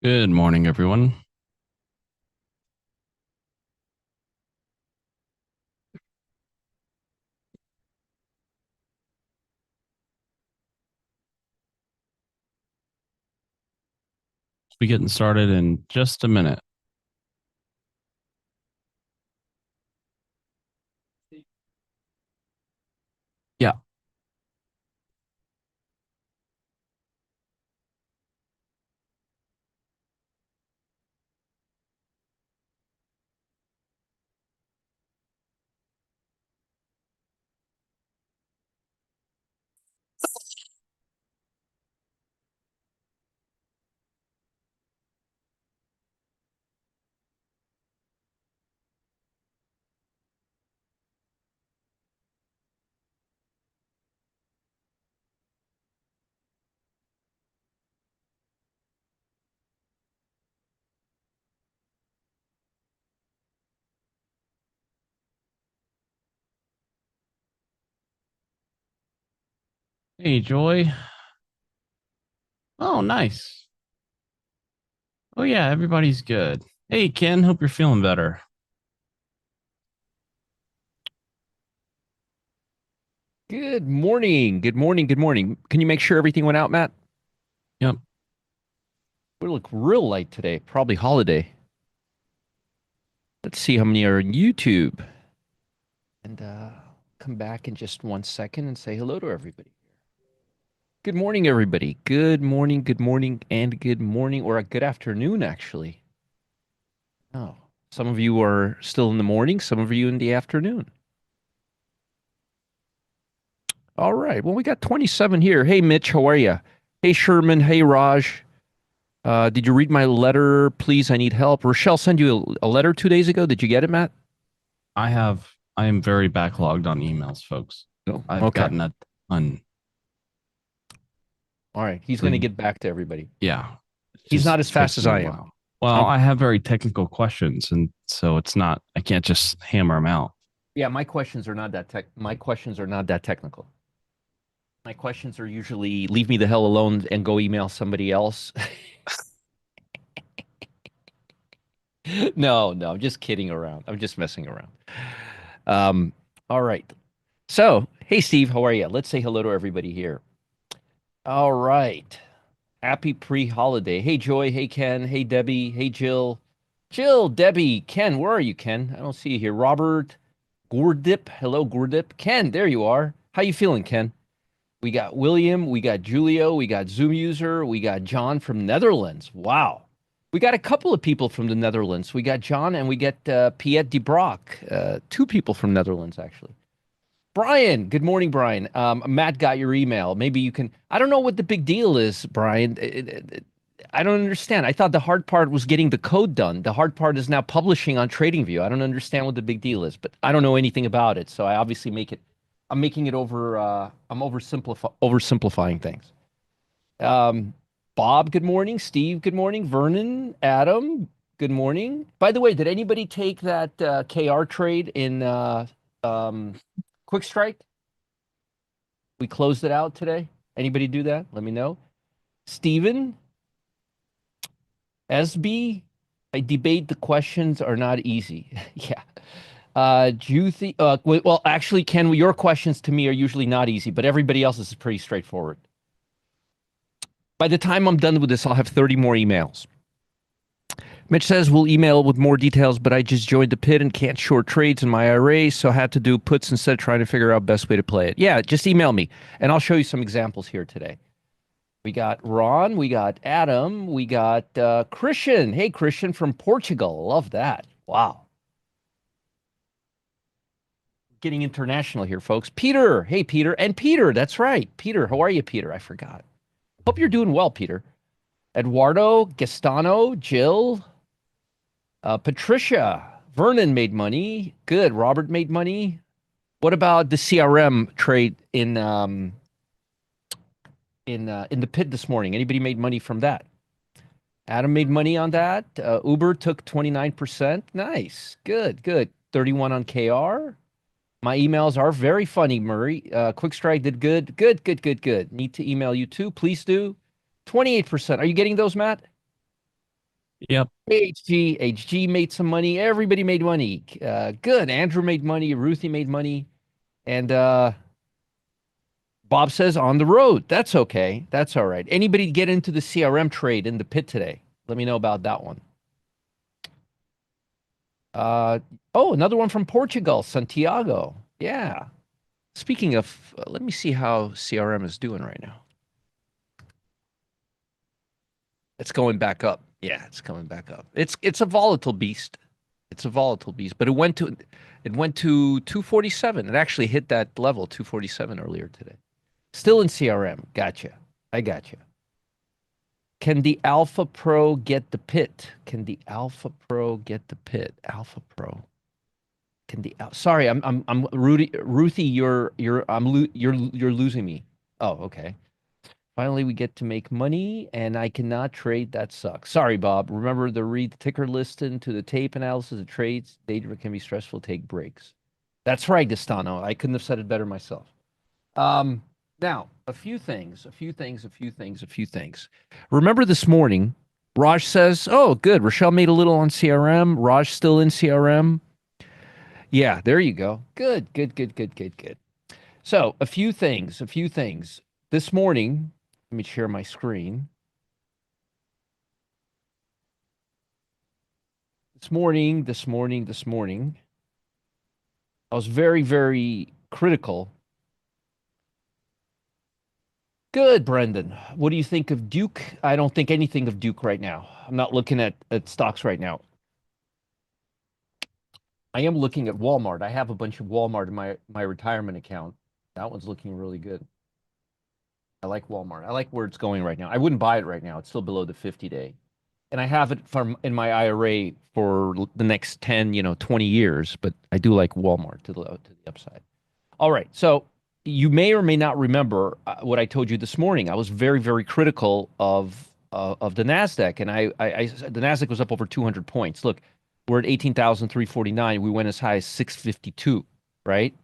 Good morning, everyone. We'll be getting started in just a minute. Yeah. Hey, Joy. Oh, nice. Oh, yeah, everybody's good. Hey, Ken, hope you're feeling better. Good morning. Good morning. Good morning. Can you make sure everything went out, Matt? Yep. We look real light today. Probably holiday. Let's see how many are on YouTube. And come back in just 1 second and say hello to everybody. Good morning, everybody. Good morning, and good morning, or a good afternoon, actually. Oh, some of you are still in the morning, some of you in the afternoon. All right. Well, we got 27 here. Hey, Mitch, how are you? Hey, Sherman. Hey, Raj. Did you read my letter? Please, I need help. Rochelle sent you a letter 2 days ago. Did you get it, Matt? I am very backlogged on emails, folks. No. I've Okay. gotten a ton. All right. He's going to Believe, get back to everybody. yeah, it He's not as just fast takes as me a I am. while. Well, Um, I have very technical questions, and so I can't just hammer them out. yeah, my questions are not that My questions are not that technical. My questions are usually leave me the hell alone and go email somebody else. No, no, I'm just kidding around. I'm just messing around. Um, all right. So, hey, Steve, how are you? Let's say hello to everybody here. All right. Happy pre-holiday. Hey, Joy. Hey, Ken. Hey, Debbie. Hey, Jill. Jill, Debbie, Ken, where are you, Ken? I don't see you here. Robert, Gordip. Hello, Gordip. Ken, there you are. How you feeling, Ken? We got William. We got Julio. We got Zoom user. We got John from Netherlands. Wow. We got a couple of people from the Netherlands. We got John and we get Piet de Brock. Two people from Netherlands, actually. Brian, good morning, Brian. Matt got your email. Maybe you can. I don't know what the big deal is, Brian. I don't understand. I thought the hard part was getting the code done. The hard part is now publishing on TradingView. I don't understand what the big deal is, but I don't know anything about it. So I obviously make it. I'm making it over. I'm oversimplifying things. Um, Bob, good morning. Steve, good morning. Vernon, Adam, good morning. By the way, did anybody take that KR trade in um, Quick Strike? We closed it out today. Anybody do that? Let me know. Steven, SB, I debate the questions are not easy. Yeah. Juthi, well, actually, Ken, your questions to me are usually not easy, but everybody else's is pretty straightforward. By the time I'm done with this, I'll have 30 more emails. Mitch says we'll email with more details, but I just joined the pit and can't short trades in my IRA, so I had to do puts instead of trying to figure out best way to play it. Yeah, just email me, and I'll show you some examples here today. We got Ron, we got Adam, we got Christian. Hey, Christian from Portugal. Love that. Wow. Getting international here, folks. Peter. Hey, Peter. And Peter, that's right. Peter, how are you, Peter? I forgot. Hope you're doing well, Peter. Eduardo, Gastano, Jill, Patricia. Vernon made money. Good. Robert made money. What about the CRM trade in the pit this morning? Anybody made money from that? Adam made money on that. Uber took 29%. Nice. Good, good. 31 on KR. My emails are very funny, Murray. Quick Strike did good. Good, good, good, good. Need to email you too. Please do. 28%. Are you getting those, Matt? Yep. Hey, HG made some money. Everybody made money. Good. Andrew made money. Ruthie made money. And Bob says on the road. That's okay. That's all right. Anybody get into the CRM trade in the pit today? Let me know about that one. Uh, oh, another one from Portugal, Santiago. Yeah. Speaking of, let me see how CRM is doing right now. It's going back up. Yeah, it's coming back up. It's a volatile beast. It's a volatile beast, but it went to 247. It actually hit that level 247 earlier today. Still in CRM. Gotcha. I gotcha. Can the Alpha Pro get the pit? Can the Alpha Pro get the pit? Alpha Pro. Sorry, I'm Ruthie, you're losing me. Oh, okay. Finally, we get to make money, and I cannot trade. That sucks. Sorry, Bob. Remember to read the ticker listing to the tape analysis of trades. Data can be stressful. Take breaks. That's right, Gastano. I couldn't have said it better myself. Um, Now, a few things. Remember this morning, Raj says, "Oh, good. Rochelle made a little on CRM. Raj still in CRM. Yeah, there you go. Good, good, good, good, good, good." So, a few things. This morning, let me share my screen. This morning, I was very, very critical. Good, Brendan. What do you think of Duke? I don't think anything of Duke right now. I'm not looking at stocks right now. I am looking at Walmart. I have a bunch of Walmart in my retirement account. That one's looking really good. I like Walmart. I like where it's going right now. I wouldn't buy it right now. It's still below the 50-day. And I have it from in my IRA for the next 10, 20 years, but I do like Walmart to the upside. All right. So you may or may not remember what I told you this morning. I was very, very critical of the Nasdaq, and the Nasdaq was up over 200 points. Look, we're at 18,349. We went as high as 652, right?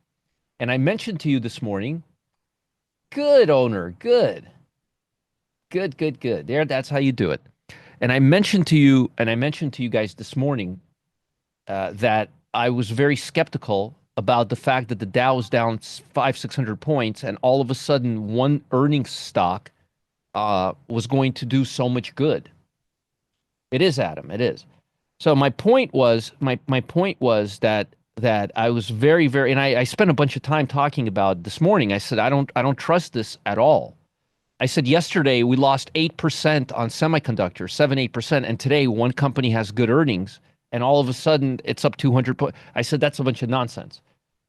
And I mentioned to you this morning, good owner, good, good, good, good. There, that's how you do it. And I mentioned to you guys this morning that I was very skeptical about the fact that the Dow was down 600 points, and all of a sudden, one earnings stock was going to do so much good. It is, Adam. It is. So my point was that I was very, very, and I spent a bunch of time talking about this morning. I said I don't trust this at all. I said yesterday we lost 8% on semiconductors, 7-8%, and today one company has good earnings, and all of a sudden it's up 200. I said that's a bunch of nonsense.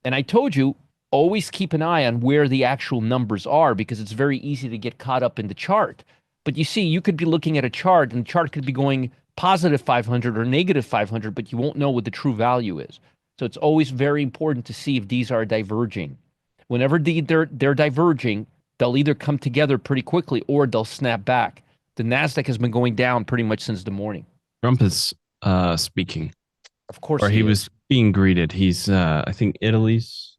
And I told you, always keep an eye on where the actual numbers are because it's very easy to get caught up in the chart. But you see, you could be looking at a chart and the chart could be going positive 500 or negative 500, but you won't know what the true value is. So it's always very important to see if these are diverging. Whenever they're diverging, they'll either come together pretty quickly or they'll snap back. The Nasdaq has been going down pretty much since the morning. Trump is speaking, Of course or he he is. was being greeted. He's I think Italy's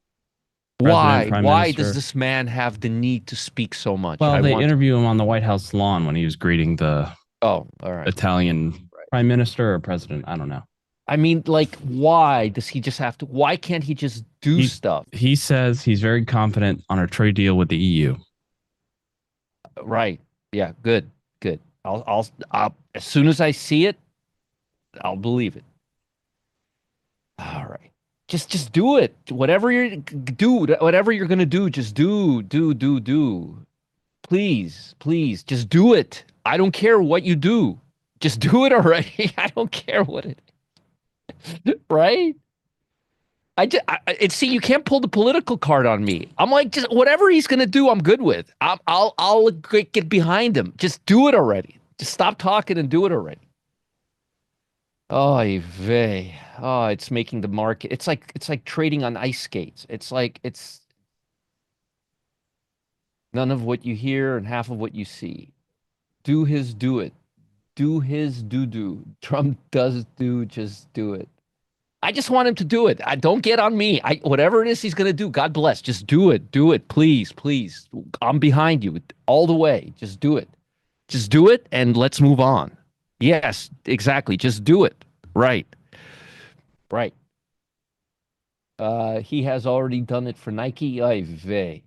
president, Why? prime Why does minister. this man have the need to speak so much? Well, I they want. interview him on the White House lawn when he was greeting the Oh, all right. Italian Right. prime minister or president. I don't know. I mean, like, why does he just have to? Why can't he just do He stuff? he says he's very confident on a trade deal with the EU. Right. Yeah. Good. Good. As soon as I see it, I'll believe it. All right. Just do it. Whatever you're gonna do, just do. Please, please, just do it. I don't care what you do. Just do it already. I don't care what it is. Right? See, you can't pull the political card on me. I'm like, just whatever he's gonna do, I'm good with. I'll get behind him. Just do it already. Just stop talking and do it already. Oh, vey. Oh, it's making the market. It's like trading on ice skates. It's none of what you hear and half of what you see. Do it. Do his do. Trump does do, just do it. I just want him to do it. I don't get on me. Whatever it is he's gonna do, God bless. Just do it. Do it, please, please. I'm behind you all the way. Just do it. Just do it, and let's move on. Yes, exactly. Just do it. Right. Right. He has already done it for Nike. Ay vey.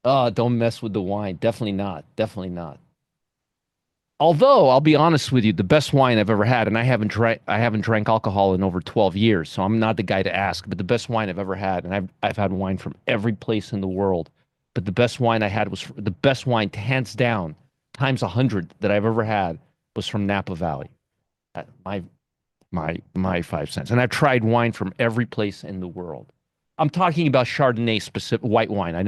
Oh, don't mess with the wine. Definitely not. Definitely not. Although I'll be honest with you, the best wine I've ever had, and I haven't drank alcohol in over 12 years, so I'm not the guy to ask, but the best wine I've ever had, and I've had wine from every place in the world, but the best wine I had was the best wine, hands down, times 100 that I've ever had was from Napa Valley. My 5 cents. And I've tried wine from every place in the world. I'm talking about Chardonnay specific white wine. I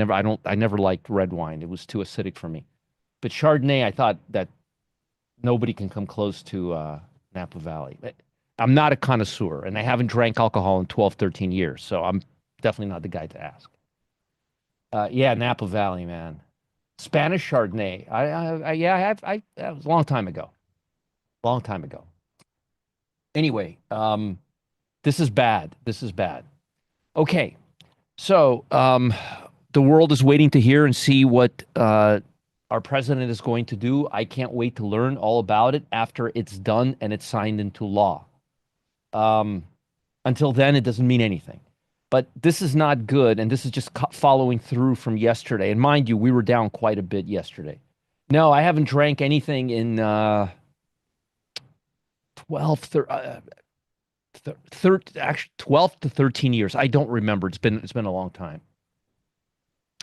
never liked red wine. It was too acidic for me. But Chardonnay, I thought that nobody can come close to Napa Valley. I'm not a connoisseur, and I haven't drank alcohol in 12, 13 years, so I'm definitely not the guy to ask. Yeah, Napa Valley, man. Spanish Chardonnay. Yeah, that was a long time ago. Long time ago. Anyway, this is bad. This is bad. Okay, so the world is waiting to hear and see what our president is going to do. I can't wait to learn all about it after it's done and it's signed into law. Um, until then, it doesn't mean anything. But this is not good, and this is just following through from yesterday. And mind you, we were down quite a bit yesterday. No, I haven't drank anything in 12, actually 12 to 13 years. I don't remember. It's been a long time.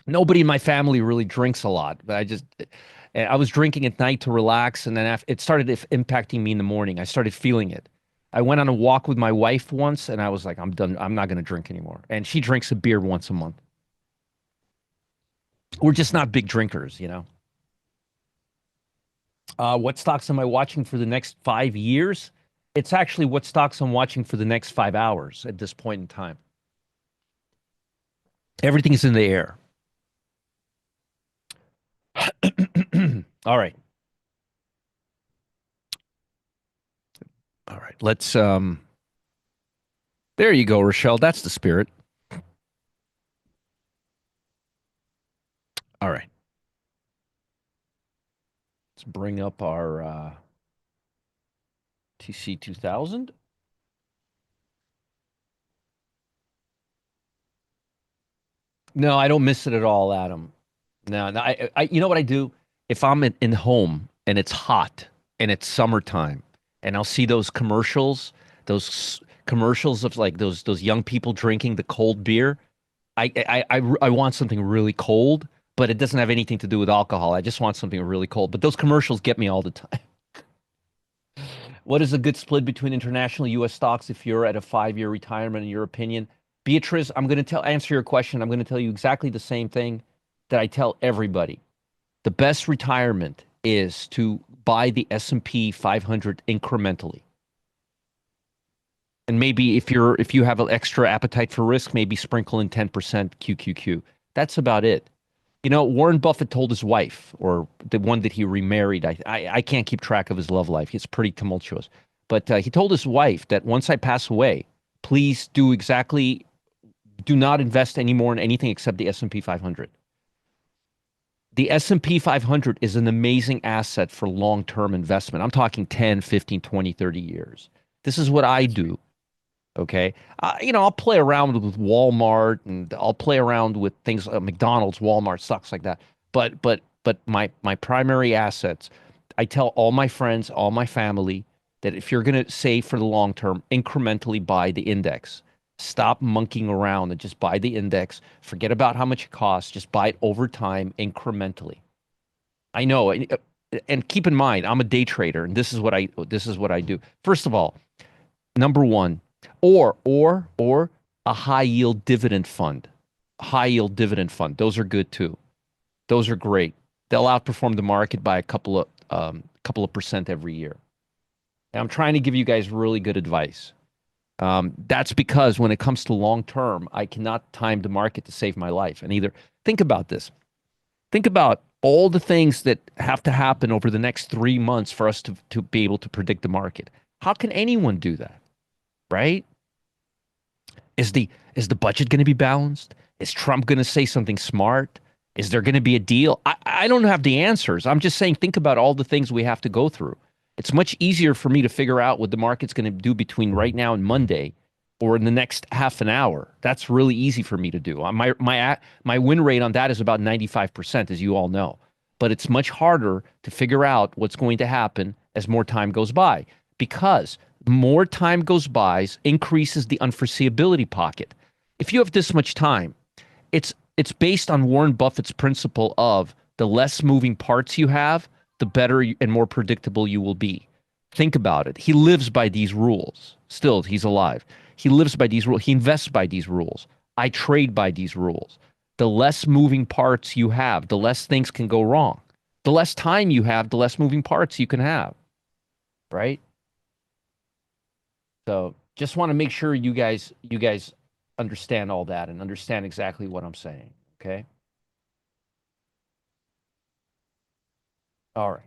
Nobody in my family really drinks a lot, but I was drinking at night to relax, and then it started impacting me in the morning. I started feeling it. I went on a walk with my wife once, and I was like, I'm done. I'm not going to drink anymore. And she drinks a beer once a month. We're just not big drinkers, you know. What stocks am I watching for the next 5 years? It's actually what stocks I'm watching for the next 5 hours at this point in time. Everything's in the air. All right. All right. There you go, Rochelle. That's the spirit. All right. Let's bring up our TC 2000. No, I don't miss it at all, Adam. No, no. You know what I do? If I'm in home and it's hot and it's summertime, and I'll see those commercials of like those young people drinking the cold beer. I want something really cold, but it doesn't have anything to do with alcohol. I just want something really cold. But those commercials get me all the time. What is a good split between international U.S. stocks if you're at a 5-year retirement, in your opinion? Beatrice, I'm going to answer your question. I'm going to tell you exactly the same thing that I tell everybody. The best retirement is to buy the S&P 500 incrementally. And maybe if you have an extra appetite for risk, maybe sprinkle in 10% QQQ. That's about it. You know, Warren Buffett told his wife, or the one that he remarried. I can't keep track of his love life. It's pretty tumultuous. But he told his wife that once I pass away, please do not invest anymore in anything except the S&P 500. The S&P 500 is an amazing asset for long-term investment. I'm talking 10, 15, 20, 30 years. This is what I do. Okay. I'll play around with Walmart, and I'll play around with things like McDonald's, Walmart, stocks like that. But my primary assets, I tell all my friends, all my family that if you're going to save for the long term, incrementally buy the index. Stop monkeying around and just buy the index. Forget about how much it costs. Just buy it over time, incrementally. I know, and keep in mind, I'm a day trader, and this is what I do. First of all, number one, or a high yield dividend fund. High yield dividend fund. Those are good too. Those are great. They'll outperform the market by a couple of percent every year. And I'm trying to give you guys really good advice. That's because when it comes to long term, I cannot time the market to save my life. And either think about this. Think about all the things that have to happen over the next 3 months for us to be able to predict the market. How can anyone do that? Right? Is the budget going to be balanced? Is Trump going to say something smart? Is there going to be a deal? I don't have the answers. I'm just saying, think about all the things we have to go through. It's much easier for me to figure out what the market's going to do between right now and Monday or in the next half an hour. That's really easy for me to do. My win rate on that is about 95%, as you all know. But it's much harder to figure out what's going to happen as more time goes by because more time goes by increases the unforeseeability pocket. If you have this much time, it's based on Warren Buffett's principle of the less moving parts you have, the better and more predictable you will be. Think about it. He lives by these rules. Still, he's alive. He lives by these rules. He invests by these rules. I trade by these rules. The less moving parts you have, the less things can go wrong. The less time you have, the less moving parts you can have. Right? So just want to make sure you guys understand all that and understand exactly what I'm saying. Okay. All right.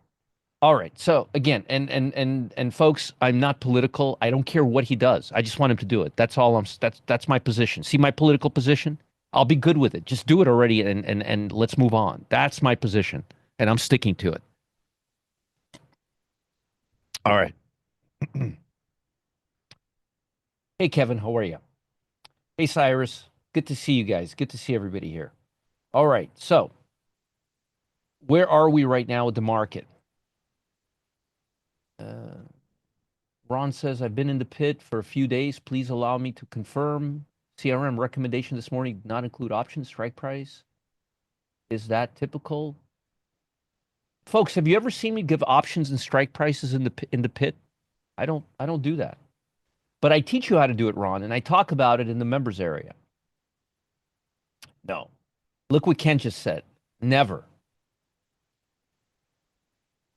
All right. So again, and folks, I'm not political. I don't care what he does. I just want him to do it. That's all that's my position. See my political position? I'll be good with it. Just do it already and let's move on. That's my position. And I'm sticking to it. All right. Hey Kevin, how are you? Hey Cyrus. Good to see you guys. Good to see everybody here. All right. So where are we right now with the market? Uh, Ron says, I've been in the pit for a few days. Please allow me to confirm. CRM recommendation this morning did not include options, strike price. Is that typical? Folks, have you ever seen me give options and strike prices in the pit? I don't do that. But I teach you how to do it, Ron, and I talk about it in the members area. No. Look what Ken just said. Never.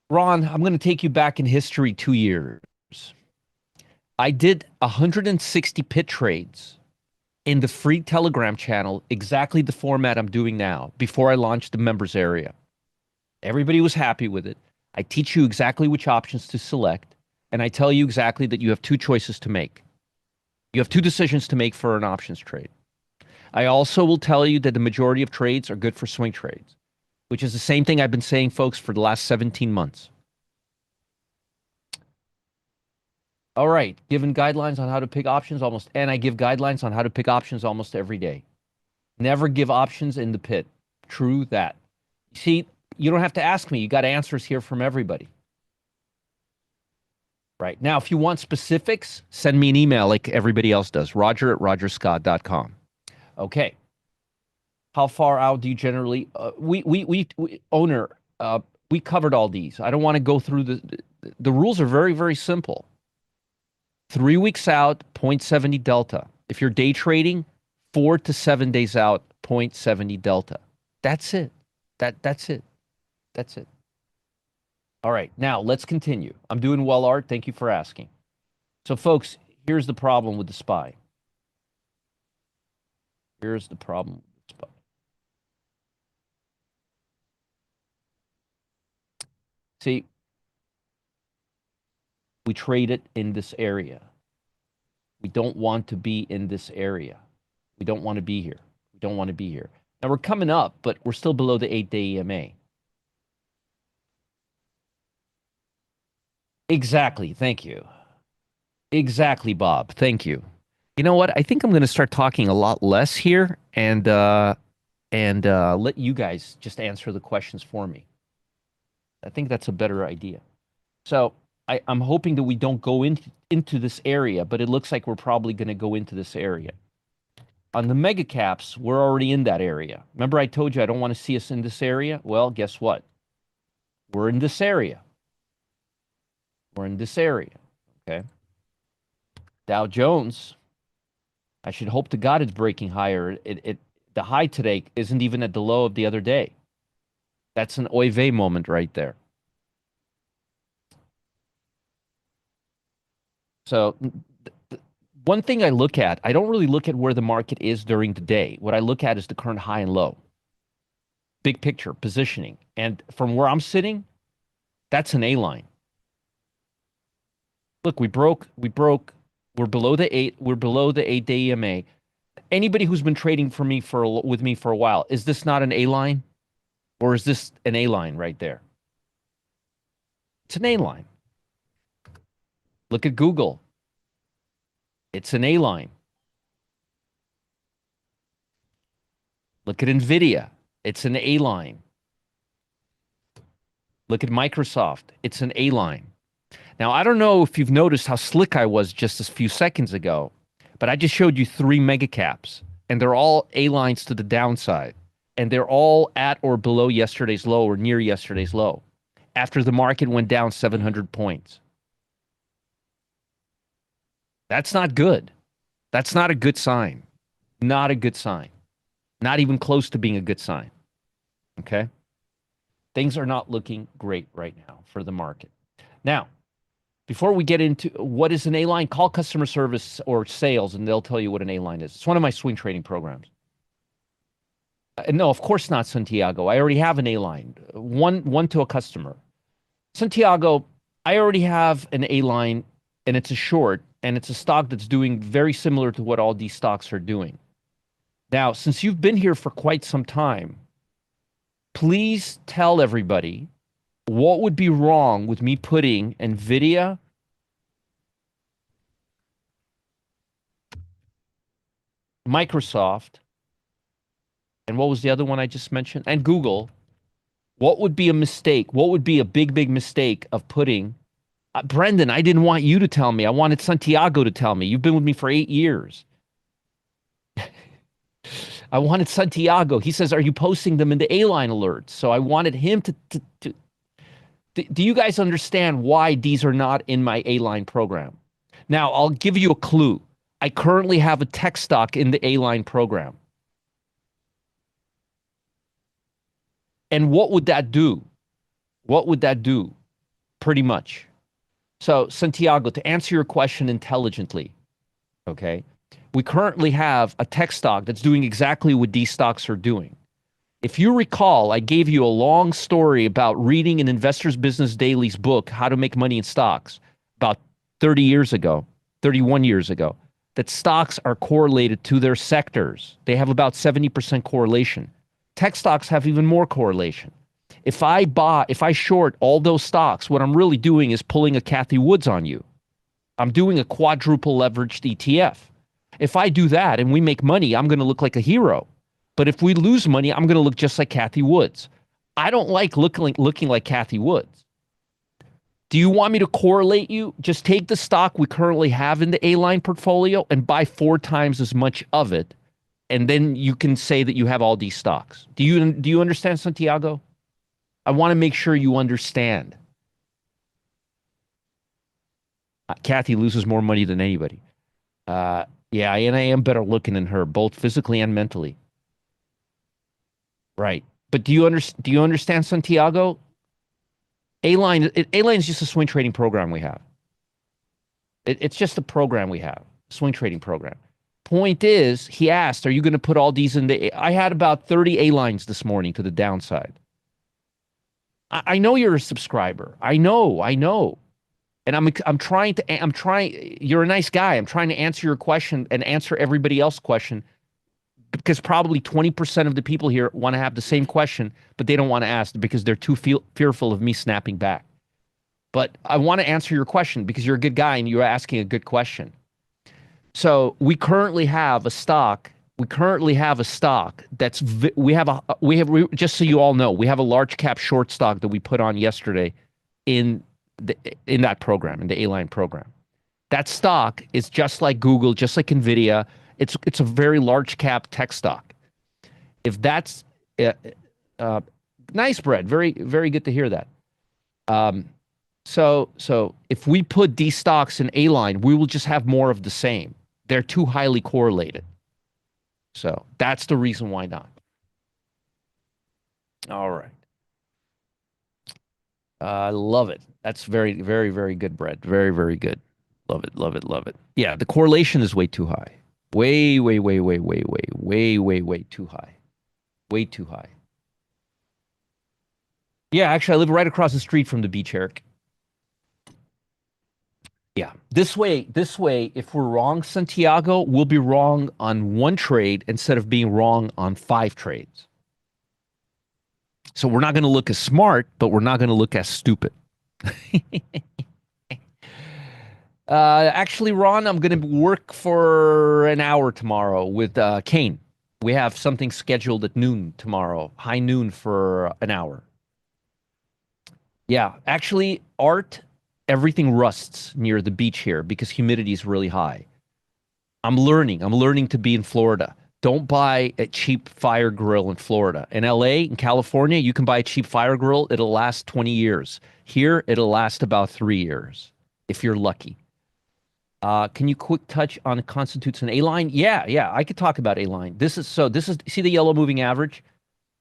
Ron, I'm going to take you back in history 2 years. I did 160 pit trades in the free Telegram channel, exactly the format I'm doing now, before I launched the members area. Everybody was happy with it. I teach you exactly which options to select, and I tell you exactly that you have two choices to make. You have two decisions to make for an options trade. I also will tell you that the majority of trades are good for swing trades, which is the same thing I've been saying, folks, for the last 17 months. All right, given guidelines on how to pick options almost, and I give guidelines on how to pick options almost every day. Never give options in the pit. True that. See, you don't have to ask me. You got answers here from everybody. Right. Now, if you want specifics, send me an email like everybody else does. Roger@rogerscott.com. Okay. How far out do you generally owner, we covered all these. I don't want to go through the rules are very, very simple. 3 weeks out, 0.70 delta. If you're day trading, 4 to 7 days out, 0.70 delta. That's it. That's it. That's it. All right, now let's continue. I'm doing well, Art. Thank you for asking. So, folks, here's the problem with the SPY. Here's the problem with the SPY. See, we trade it in this area. We don't want to be in this area. We don't want to be here. We don't want to be here. Now, we're coming up, but we're still below the 8-day EMA. Exactly. Thank you. Exactly, Bob. Thank you. You know what? I think I'm going to start talking a lot less here and let you guys just answer the questions for me. I think that's a better idea. So I'm hoping that we don't go into this area, but it looks like we're probably going to go into this area. On the mega caps, we're already in that area. Remember, I told you I don't want to see us in this area? Well, guess what? We're in this area. We're in this area. Okay. Dow Jones, I should hope to God it's breaking higher. The high today isn't even at the low of the other day. That's an oy vey moment right there. So one thing I look at, I don't really look at where the market is during the day. What I look at is the current high and low. Big picture, positioning. And from where I'm sitting, that's an A line. Look, we're below the 8-day EMA. Anybody who's been trading with me for a while, is this not an A line? Or is this an A line right there? It's an A line. Look at Google. It's an A line. Look at Nvidia. It's an A line. Look at Microsoft. It's an A line. Now, I don't know if you've noticed how slick I was just a few seconds ago, but I just showed you three mega caps, and they're all A lines to the downside, and they're all at or below yesterday's low or near yesterday's low after the market went down 700 points. That's not good. That's not a good sign. Not a good sign. Not even close to being a good sign. Okay? Things are not looking great right now for the market. Now, before we get into what is an A line, call customer service or sales and they'll tell you what an A line is. It's one of my swing trading programs. No, of course not, Santiago. I already have an A line, one to a customer. Santiago, I already have an A line and it's a short and it's a stock that's doing very similar to what all these stocks are doing. Now, since you've been here for quite some time, please tell everybody what would be wrong with me putting Nvidia, Microsoft, and what was the other one I just mentioned? And Google. What would be a mistake? What would be a big, big mistake of putting Brendan? I didn't want you to tell me. I wanted Santiago to tell me. You've been with me for 8 years. I wanted Santiago. He says, "Are you posting them in the A line alerts?" So I wanted him to. Do you guys understand why these are not in my A line program? Now, I'll give you a clue. I currently have a tech stock in the A line program. And what would that do? What would that do? Pretty much. So, Santiago, to answer your question intelligently, okay, we currently have a tech stock that's doing exactly what these stocks are doing. If you recall, I gave you a long story about reading in Investors Business Daily's book, How to Make Money in Stocks, about 30 years ago, 31 years ago, that stocks are correlated to their sectors. They have about 70% correlation. Tech stocks have even more correlation. If I short all those stocks, what I'm really doing is pulling a Kathy Woods on you. I'm doing a quadruple leveraged ETF. If I do that and we make money, I'm going to look like a hero. But if we lose money, I'm going to look just like Kathy Woods. I don't like looking like Kathy Woods. Do you want me to correlate you? Just take the stock we currently have in the A-line portfolio and buy 4 times as much of it, and then you can say that you have all these stocks. Do you understand, Santiago? I want to make sure you understand. Kathy loses more money than anybody. Yeah, and I am better looking than her, both physically and mentally. Right. But do you understand, Santiago? A-line is just a swing trading program we have. It's just a program we have, swing trading program. Point is, he asked, are you going to put all these in the I had about 30 A-lines this morning to the downside. I know you're a subscriber. I know. And I'm trying, you're a nice guy. I'm trying to answer your question and answer everybody else's question because probably 20% of the people here want to have the same question, but they don't want to ask because they're too fearful of me snapping back. But I want to answer your question because you're a good guy and you're asking a good question. So we currently have a stock. That's just so you all know, we have a large cap short stock that we put on yesterday in that program, in the A-line program. That stock is just like Google, just like Nvidia. It's a very large cap tech stock. If that's nice, Brett, very very good to hear that. So if we put these stocks in A-line, we will just have more of the same. They're too highly correlated. So that's the reason why not. All right. I love it. That's very, very, very good, Brett. Very, very good. Love it, love it, love it. Yeah, the correlation is way too high. Way, way, way, way, way, way, way, way, way too high. Way too high. Yeah, actually, I live right across the street from the beach, Eric. Yeah. This way, if we're wrong, Santiago, we'll be wrong on one trade instead of being wrong on 5 trades. So we're not going to look as smart, but we're not going to look as stupid. Actually, Ron, I'm going to work for an hour tomorrow with Kane. We have something scheduled at noon tomorrow, high noon for an hour. Yeah, actually, art, everything rusts near the beach here because humidity is really high. I'm learning. I'm learning to be in Florida. Don't buy a cheap fire grill in Florida. In LA, in California, you can buy a cheap fire grill. It'll last 20 years. Here, it'll last about 3 years if you're lucky. Can you quick touch on constitutes an A line? Yeah, yeah, I could talk about A line. This is see the yellow moving average?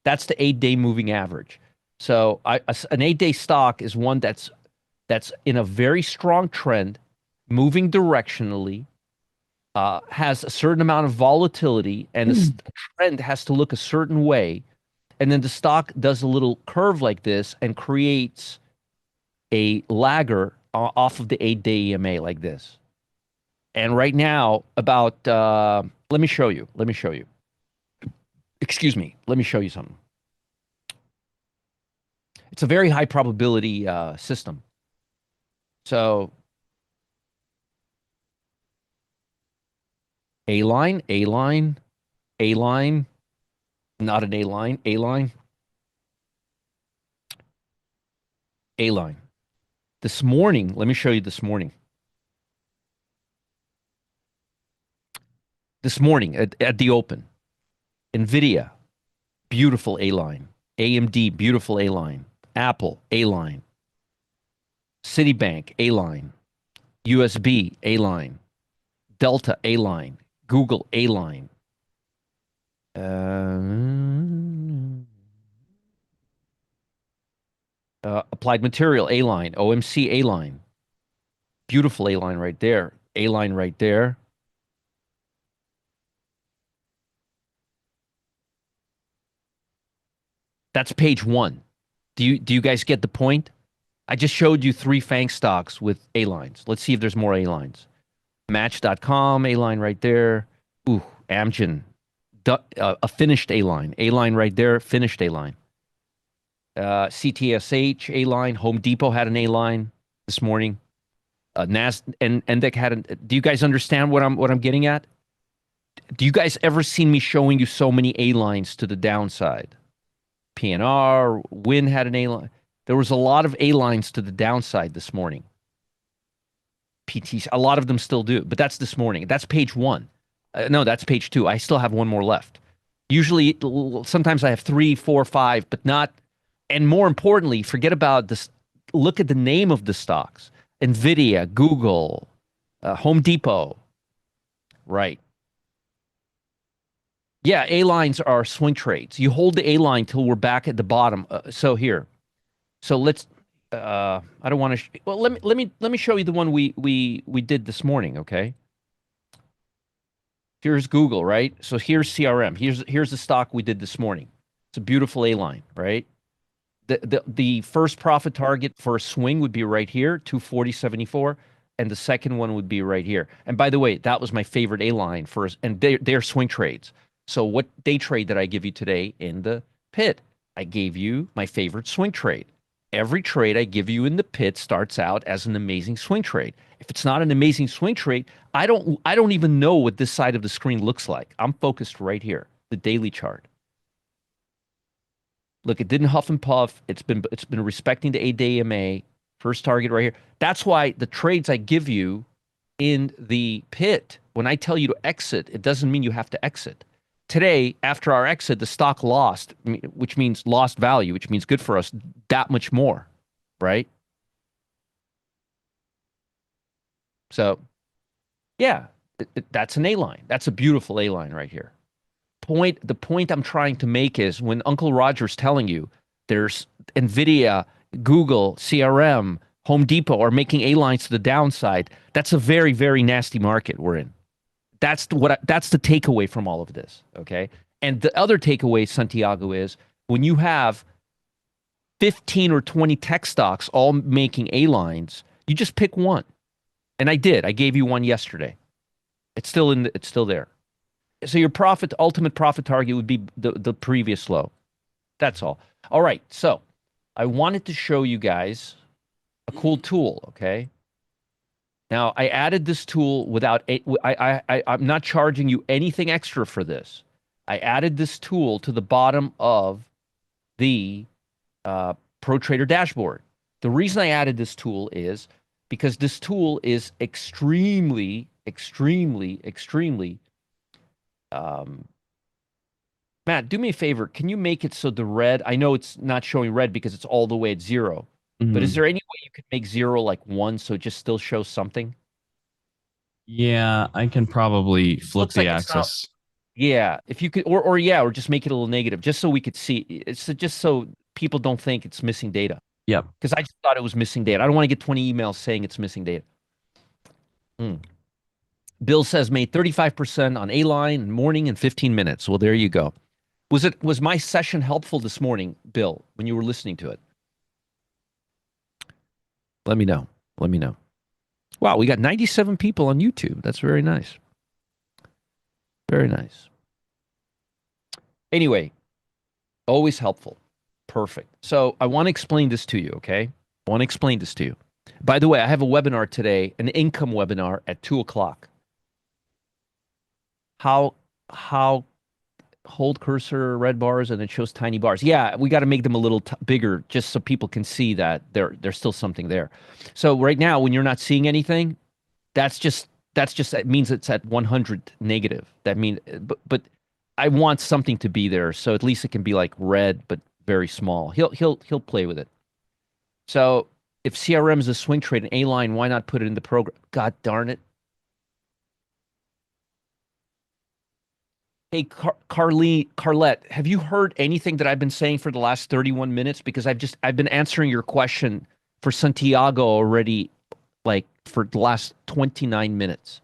That's the 8 day moving average. So an 8 day stock is one that's in a very strong trend, moving directionally, has a certain amount of volatility, and the trend has to look a certain way. And then the stock does a little curve like this and creates a lagger off of the 8 day EMA like this. And right now, let me show you. Let me show you. Excuse me. Let me show you something. It's a very high probability system. So A line, A line, A line, not an A line, A line, A line. This morning, let me show you this morning. This morning at the open, NVIDIA, beautiful A line. AMD, beautiful A line. Apple, A line. Citibank, A line. USB, A line. Delta, A line. Google, A line. Applied Material, A line. OMC, A line. Beautiful A line right there. A line right there. That's page one. Do you guys get the point? I just showed you three FANG stocks with A lines. Let's see if there's more A lines. Match.com, A line right there. Ooh, Amgen, a finished A line right there, finished A line. CTSH, A line. Home Depot had an A line this morning. Nas and Endec had an. Do you guys understand what I'm getting at? Do you guys ever seen me showing you so many A lines to the downside? PNR, Win had an A line. There was a lot of A lines to the downside this morning. PTs, a lot of them still do, but that's this morning. That's page one. No, that's page two. I still have one more left. Usually, sometimes I have three, four, five, but not. And more importantly, forget about this. Look at the name of the stocks: NVIDIA, Google, Home Depot. Right. Yeah, A lines are swing trades. You hold the A line till we're back at the bottom. So here, so let's. I don't want to. Well, let me show you the one we did this morning. Okay. Here's Google, right? So here's CRM. Here's the stock we did this morning. It's a beautiful A line, right? The first profit target for a swing would be right here, 240.74, and the second one would be right here. And by the way, that was my favorite A line for, and they're swing trades. So what day trade did I give you today in the pit? I gave you my favorite swing trade. Every trade I give you in the pit starts out as an amazing swing trade. If it's not an amazing swing trade, I don't even know what this side of the screen looks like. I'm focused right here, the daily chart. Look, it didn't huff and puff. It's been respecting the 8 day EMA. First target right here. That's why the trades I give you in the pit, when I tell you to exit, it doesn't mean you have to exit. Today, after our exit, the stock lost, which means lost value, which means good for us, that much more, right? So, yeah, that's an A line. That's a beautiful A line right here. The point I'm trying to make is when Uncle Roger's telling you there's Nvidia, Google, CRM, Home Depot are making A lines to the downside, that's a very, very nasty market we're in. That's the takeaway from all of this. Okay. And the other takeaway, Santiago, is when you have 15 or 20 tech stocks all making A lines, you just pick one. And I did. I gave you one yesterday. It's still there. So your ultimate profit target would be the previous low. That's all. All right. So I wanted to show you guys a cool tool. Okay. Now, I added this tool without, I'm not charging you anything extra for this. I added this tool to the bottom of the Pro Trader dashboard. The reason I added this tool is because this tool is extremely. Um, Matt, do me a favor. Can you make it so the red? I know it's not showing red because it's all the way at zero, but is Hmm. there any way you could make zero like one so it just still shows something? Yeah, I can probably flip Looks the like it's not. axis. Yeah, if you could, or yeah, or just make it a little negative, just so we could see. It's just so people don't think it's missing data. Yep. Because I just thought it was missing data. I don't want to get 20 emails saying it's missing data. Hmm. Bill says made 35% on A line morning in 15 minutes. Well, there you go. Was my session helpful this morning, Bill, when you were listening to it? Let me know. Let me know. Wow, we got 97 people on YouTube. That's very nice. Very nice. Anyway, always helpful. Perfect. So I want to explain this to you, okay? I want to explain this to you. By the way, I have a webinar today, an income webinar at 2 o'clock. How hold cursor red bars and it shows tiny bars. Yeah, we got to make them a little bigger just so people can see that there's still something there. So right now, when you're not seeing anything, that's just that means it's at 100 negative. That means, but I want something to be there, so at least it can be like red but very small. He'll play with it. So if CRM is a swing trade and A line, why not put it in the program? God darn it. Hey, Carlette, have you heard anything that I've been saying for the last 31 minutes? Because I've been answering your question for Santiago already, like for the last 29 minutes.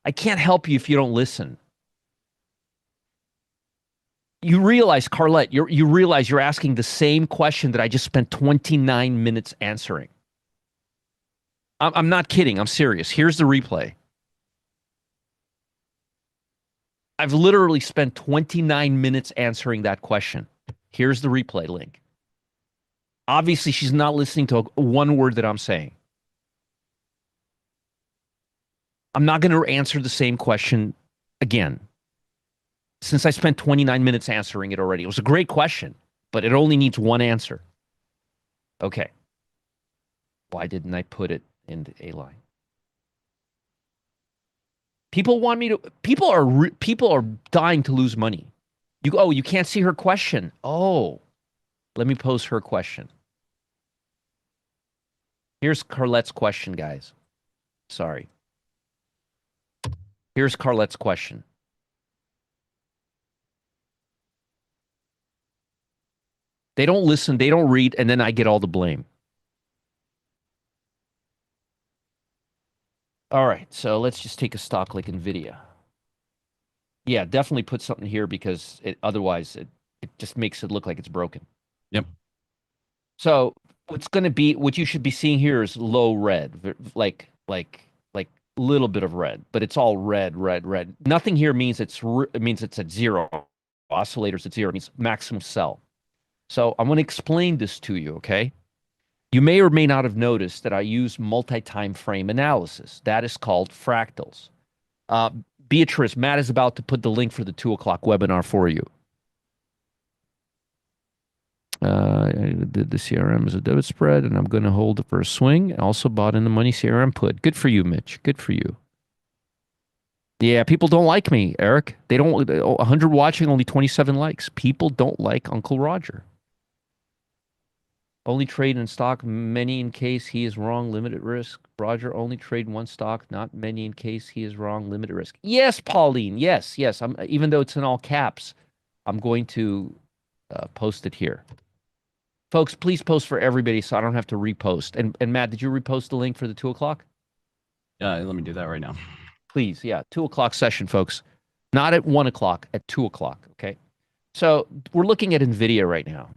I can't help you if you don't listen. You realize, Carlette, you realize you're asking the same question that I just spent 29 minutes answering. I'm not kidding. I'm serious. Here's the replay. I've literally spent 29 minutes answering that question. Here's the replay link. Obviously, she's not listening to one word that I'm saying. I'm not going to answer the same question again since I spent 29 minutes answering it already. It was a great question, but it only needs one answer. Okay. Why didn't I put it in the A line? People want me to. People are dying to lose money. You can't see her question. Oh, let me pose her question. Here's Carlette's question, guys. Sorry. Here's Carlette's question. They don't listen, they don't read, and then I get all the blame. All right, so let's just take a stock like Nvidia. Yeah, definitely put something here because otherwise it just makes it look like it's broken. Yep. So what you should be seeing here is low red, like little bit of red, but it's all red. Nothing here means it means it's at zero. Oscillators at zero means maximum sell. So I'm going to explain this to you, okay? You may or may not have noticed that I use multi-time frame analysis. That is called fractals. Uh, Beatrice, Matt is about to put the link for the 2 o'clock webinar for you. I did the CRM as a debit spread, and I'm going to hold it for a swing. I also bought in the money CRM put. Good for you, Mitch. Good for you. Yeah, people don't like me, Eric. They don't. 100 watching, only 27 likes. People don't like Uncle Roger. Only trade in stock, many in case he is wrong, limited risk. Roger, only trade one stock, not many in case he is wrong, limited risk. Yes, Pauline. Yes. Even though it's in all caps, I'm going to post it here. Folks, please post for everybody so I don't have to repost. And Matt, did you repost the link for the 2 o'clock? Let me do that right now. Please, yeah, 2 o'clock session, folks. Not at 1 o'clock, at 2 o'clock. Okay. So we're looking at Nvidia right now.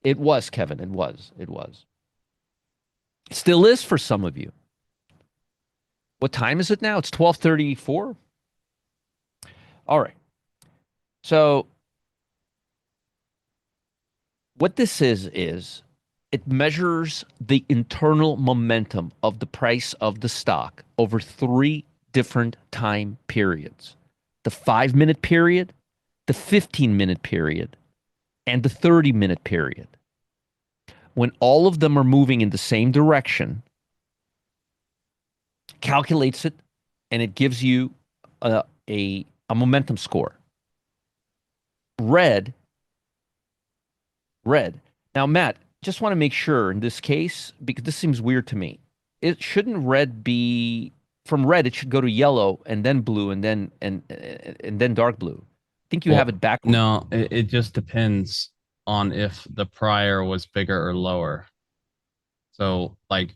It was, Kevin. It was. It was. It still is for some of you. What time is it now? It's 12:34. All right. So what this is It measures the internal momentum of the price of the stock over three different time periods: the 5 minute period, the 15-minute period, and the 30-minute period. When all of them are moving in the same direction, calculates it, and it gives you a momentum score. Red, red. Now, Matt, just want to make sure in this case, because this seems weird to me. It shouldn't red be from red, it should go to yellow and then blue and then dark blue. I think you have Well, it backward. no, it just depends on if the prior was bigger or lower. So like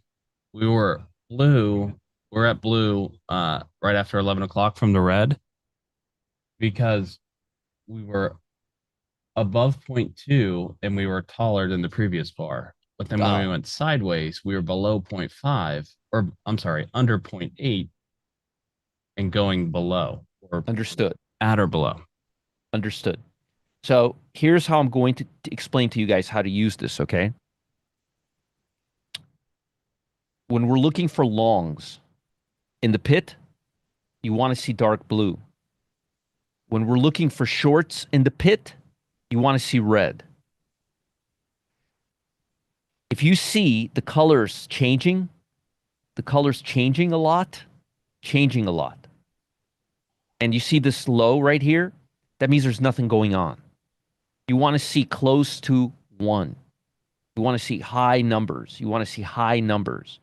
we were blue, we're at blue right after 11 o'clock from the red because we were above point two and we were taller than the previous bar. But then when we Oh, went sideways, we were below point five, or I'm sorry, under point eight and going below or understood. at or below. Understood. So here's how I'm going to explain to you guys how to use this, okay? When we're looking for longs in the pit, you want to see dark blue. When we're looking for shorts in the pit, you want to see red. If you see the colors changing a lot, and you see this low right here, that means there's nothing going on. You want to see close to one. You want to see high numbers. You want to see high numbers.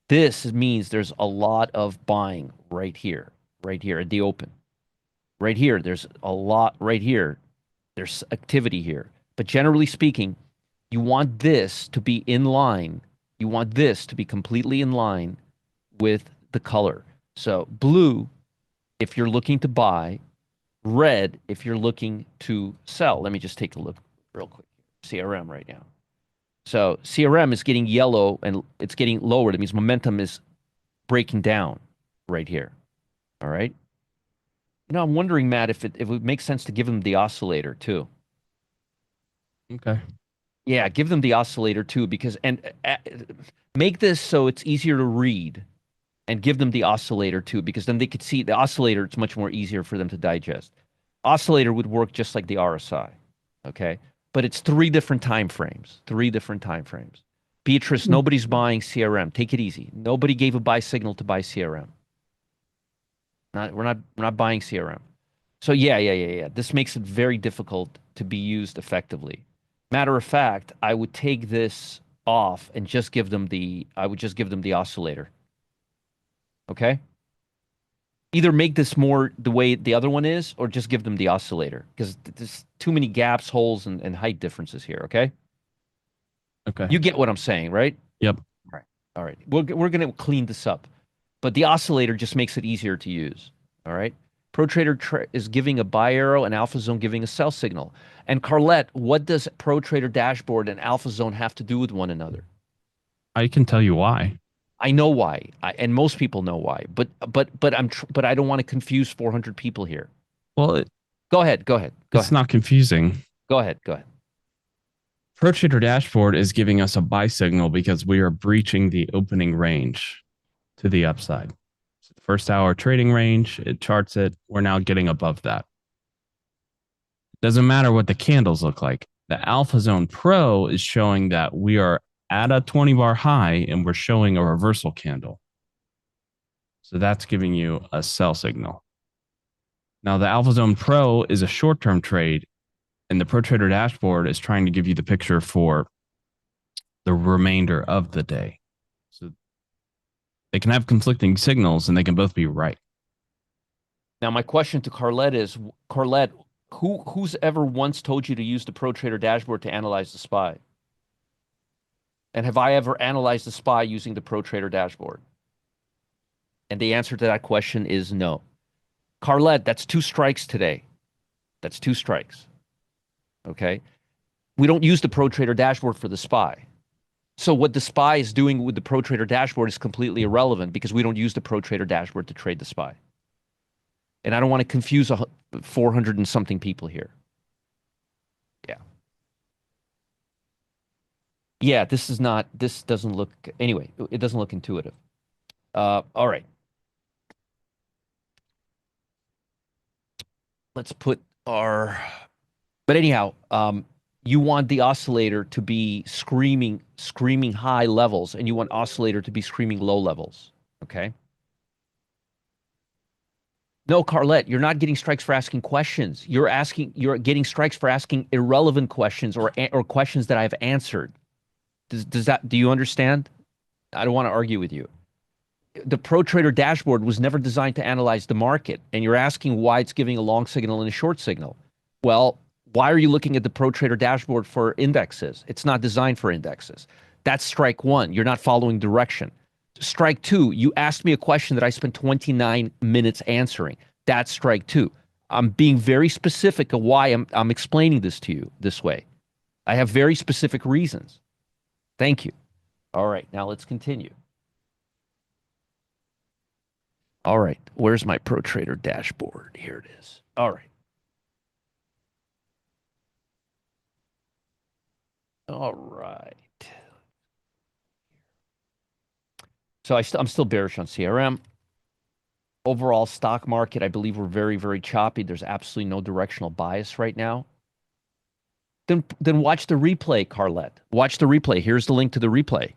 This means there's a lot of buying right here at the open. Right here, there's a lot right here. There's activity here. But generally speaking, you want this to be in line. You want this to be completely in line with the color. So blue, if you're looking to buy, red, if you're looking to sell. Let me just take a look real quick. CRM right now. So CRM is getting yellow and it's getting lower. That means momentum is breaking down right here. All right. I'm wondering, Matt, if it would make sense to give them the oscillator too. Okay. Yeah, give them the oscillator too, because make this so it's easier to read, and give them the oscillator too, because then they could see the oscillator. It's much more easier for them to digest. Oscillator would work just like the RSI, okay? But it's three different time frames. Three different time frames. Beatrice, nobody's buying CRM. Take it easy. Nobody gave a buy signal to buy CRM. We're not buying CRM. So yeah. This makes it very difficult to be used effectively. Matter of fact, I would take this off and just give them the oscillator. Okay? Either make this more the way the other one is, or just give them the oscillator, because there's too many gaps, holes, and height differences here. Okay? Okay. You get what I'm saying, right? Yep. All right. All right. We're gonna clean this up, but the oscillator just makes it easier to use. All right. ProTrader is giving a buy arrow and AlphaZone giving a sell signal. And Carlette, what does ProTrader dashboard and AlphaZone have to do with one another? I can tell you why. I know why, and most people know why. But I don't want to confuse 400 people here. Well, Go ahead. Go ahead. Go it's ahead. not confusing. Go ahead. Go ahead. ProTrader dashboard is giving us a buy signal because we are breaching the opening range to the upside. So the first hour trading range, it charts it. We're now getting above that. Doesn't matter what the candles look like. The Alpha Zone Pro is showing that we are at a 20 bar high and we're showing a reversal candle. So that's giving you a sell signal. Now, the Alpha Zone Pro is a short term trade, and the ProTrader dashboard is trying to give you the picture for the remainder of the day. So they can have conflicting signals and they can both be right. Now, my question to Carlette is, Carlette, who's ever once told you to use the ProTrader dashboard to analyze the SPY? And have I ever analyzed the SPY using the ProTrader dashboard? And the answer to that question is no. Carlette, that's two strikes today. That's two strikes. Okay. We don't use the ProTrader dashboard for the SPY. So what the SPY is doing with the ProTrader dashboard is completely irrelevant, because we don't use the ProTrader dashboard to trade the SPY. And I don't want to confuse 400 and something people here. Yeah. Yeah, this doesn't look, anyway, it doesn't look intuitive. All right. Let's put our, but anyhow, you want the oscillator to be screaming high levels, and you want oscillator to be screaming low levels. Okay. No, Carlette, you're not getting strikes for asking questions. You're getting strikes for asking irrelevant questions or questions that I've answered. Do you understand? I don't want to argue with you. The Pro Trader dashboard was never designed to analyze the market, and you're asking why it's giving a long signal and a short signal. Well, why are you looking at the Pro Trader dashboard for indexes? It's not designed for indexes. That's strike one. You're not following direction. Strike two, you asked me a question that I spent 29 minutes answering. That's strike two. I'm being very specific of why I'm explaining this to you this way. I have very specific reasons. Thank you. All right, now let's continue. All right, where's my Pro Trader dashboard? Here it is. All right. All right. So I'm still bearish on CRM. Overall stock market, I believe we're very, very choppy. There's absolutely no directional bias right now. Then watch the replay, Carlette. Watch the replay. Here's the link to the replay.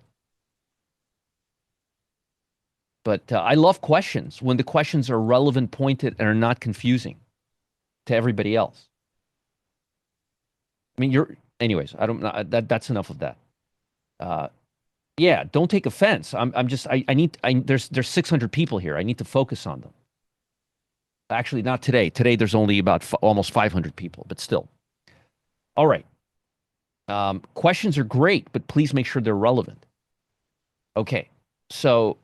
But I love questions when the questions are relevant, pointed, and are not confusing to everybody else. I mean, anyways, I don't know. That's enough of that. Yeah, don't take offense. There's 600 people here. I need to focus on them. Actually, not today. Today, there's only about almost 500 people, but still. All right. Questions are great, but please make sure they're relevant. Okay. So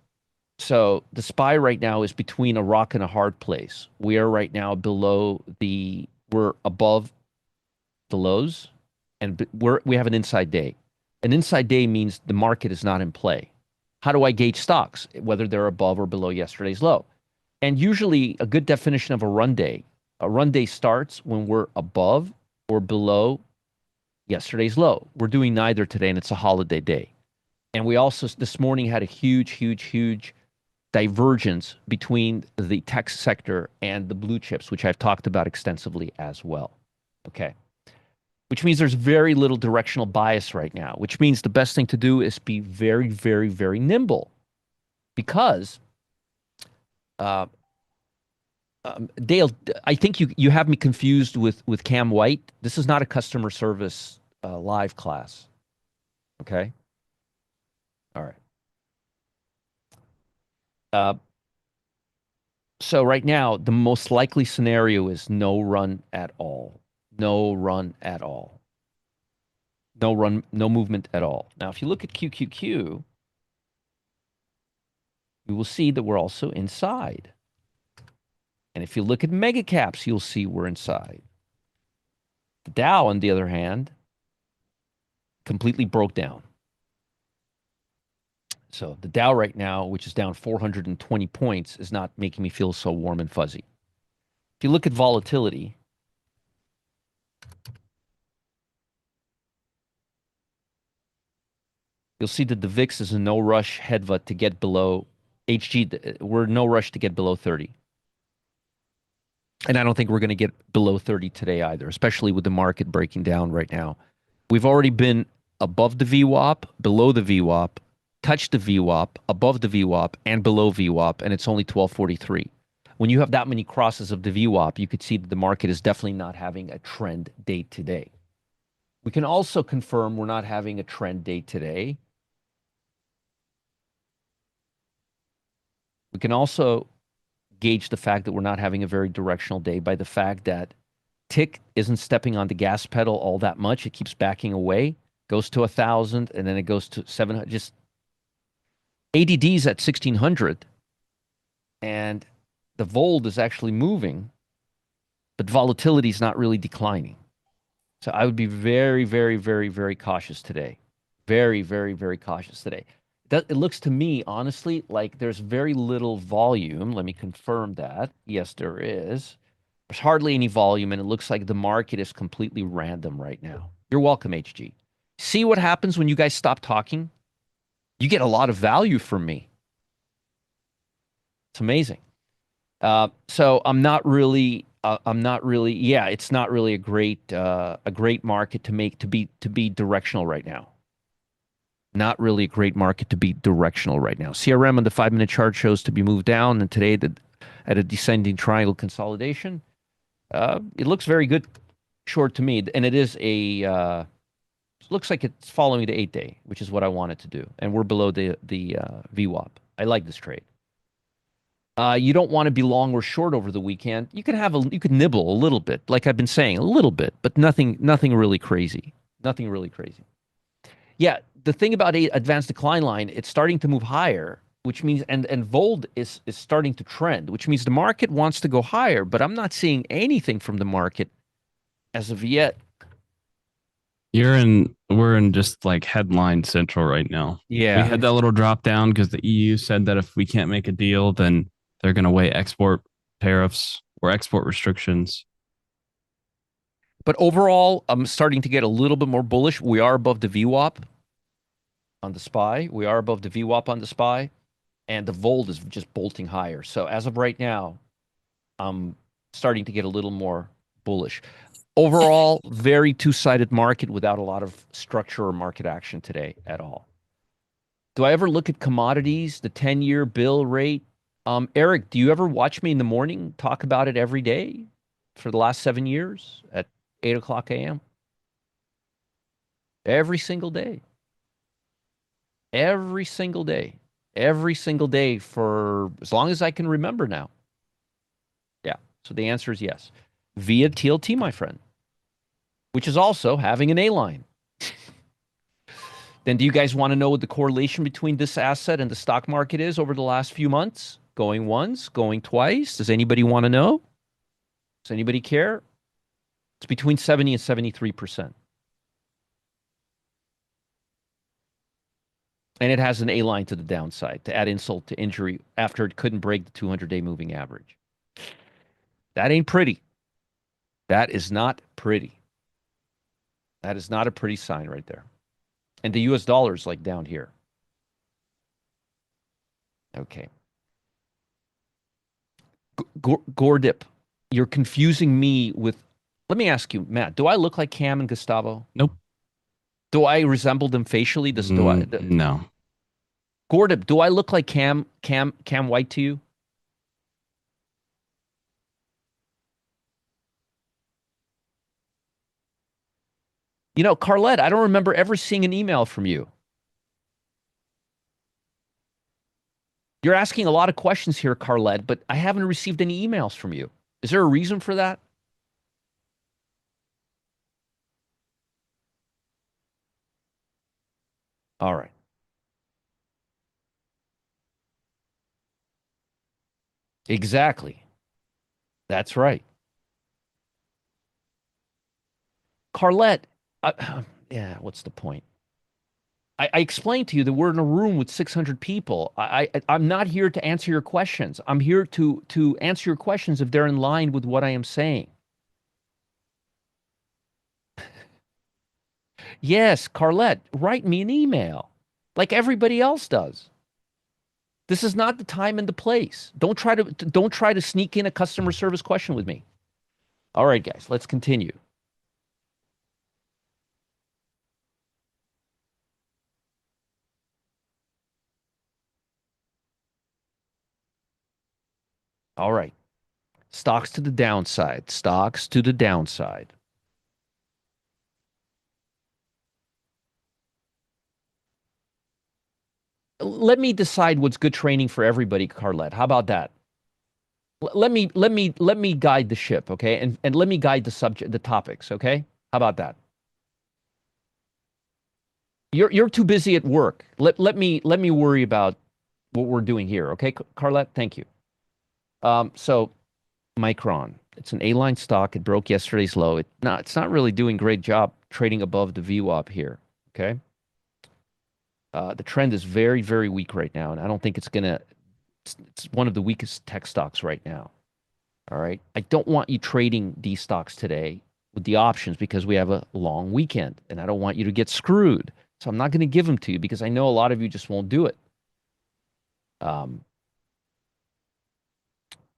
the SPY right now is between a rock and a hard place. We are right now we're above the lows, and we have an inside day. An inside day means the market is not in play. How do I gauge stocks, whether they're above or below yesterday's low? And usually a good definition of a run day starts when we're above or below yesterday's low. We're doing neither today, and it's a holiday day. And we also this morning had a huge divergence between the tech sector and the blue chips, which I've talked about extensively as well. Okay. Which means there's very little directional bias right now, which means the best thing to do is be very, very, very nimble. Because, Dale, I think you have me confused with Cam White. This is not a customer service live class. Okay? All right. So right now, the most likely scenario is no run at all. No run at all. No run, no movement at all. Now, if you look at QQQ, you will see that we're also inside. And if you look at mega caps, you'll see we're inside. The Dow, on the other hand, completely broke down. So the Dow right now, which is down 420 points, is not making me feel so warm and fuzzy. If you look at volatility, you'll see that the VIX is a no rush headbutt to get below HG. We're no rush to get below 30. And I don't think we're going to get below 30 today either, especially with the market breaking down right now. We've already been above the VWAP, below the VWAP, touched the VWAP, above the VWAP, and below VWAP, and it's only 1243. When you have that many crosses of the VWAP, you could see that the market is definitely not having a trend day today. We can also confirm we're not having a trend day today. We can also gauge the fact that we're not having a very directional day by the fact that tick isn't stepping on the gas pedal all that much. It keeps backing away, goes to 1,000, and then it goes to 700. Just ADD's at 1,600, and the VOLT is actually moving, but volatility is not really declining. So I would be very, very, very, very cautious today. Very, very, very cautious today. It looks to me, honestly, like there's very little volume. Let me confirm that. Yes, there is. There's hardly any volume, and it looks like the market is completely random right now. You're welcome, HG. See what happens when you guys stop talking? You get a lot of value from me. It's amazing. So I'm not really, yeah, it's not really a great market to be directional right now. Not really a great market to be directional right now. CRM on the 5 minute chart shows to be moved down, and today at a descending triangle consolidation. It looks very good short to me, and it looks like it's following the 8 day, which is what I want it to do, and we're below the VWAP. I like this trade. You don't want to be long or short over the weekend. You could nibble a little bit, like I've been saying, a little bit, but nothing really crazy. Nothing really crazy. Yeah, the thing about a advanced decline line, it's starting to move higher, which means and Vold is starting to trend, which means the market wants to go higher, but I'm not seeing anything from the market as of yet. We're in just like headline central right now. We Yeah, had that little drop down because the EU said that if we can't make a deal, then they're going to weigh export tariffs or export restrictions. but overall, I'm starting to get a little bit more bullish. We are above the VWAP on the SPY. We are above the VWAP on the SPY, and the Vold is just bolting higher. So as of right now, I'm starting to get a little more bullish. Overall, very two-sided market without a lot of structure or market action today at all. Do I ever look at commodities, the 10-year bill rate? Eric, do you ever watch me in the morning talk about it every day for the last 7 years at 8 o'clock a.m.? Every single day. Every single day. Every single day for as long as I can remember now. Yeah. So the answer is yes. Via TLT, my friend, which is also having an A line. Then do you guys want to know what the correlation between this asset and the stock market is over the last few months? Going once, going twice? Does anybody want to know? Does anybody care? It's between 70 and 73%. And it has an A line to the downside to add insult to injury after it couldn't break the 200-day moving average. That ain't pretty. That is not pretty. That is not a pretty sign right there. And the US dollar is like down here. Okay. Gordip, you're confusing me with. Let me ask you, Matt, do I look like Cam and Gustavo? Nope. Do I resemble them facially? No. Gordip, do I look like Cam White to you? You know, Carlette, I don't remember ever seeing an email from you. You're asking a lot of questions here, Carlette, but I haven't received any emails from you. Is there a reason for that? All right. Exactly. That's right. Carlette, yeah, what's the point? I explained to you that we're in a room with 600 people. I'm not here to answer your questions. I'm here to answer your questions if they're in line with what I am saying. Yes, Carlette, write me an email like everybody else does. This is not the time and the place. Don't try to sneak in a customer service question with me. All right, guys, let's continue. All right. Stocks to the downside. Stocks to the downside. Let me decide what's good training for everybody, Carlette. How about that? Let me guide the ship, okay? And let me guide the topics, okay? How about that? You're too busy at work. Let me worry about what we're doing here, okay, Carlette? Thank you. So Micron, it's an A-line stock. It broke yesterday's low. It's not really doing a great job trading above the VWAP here, okay? The trend is very, very weak right now, and I don't think it's one of the weakest tech stocks right now. All right. I don't want you trading these stocks today. with the options because we have a long weekend and I don't want you to get screwed. So I'm not going to give them to you because I know a lot of you just won't do it. Um,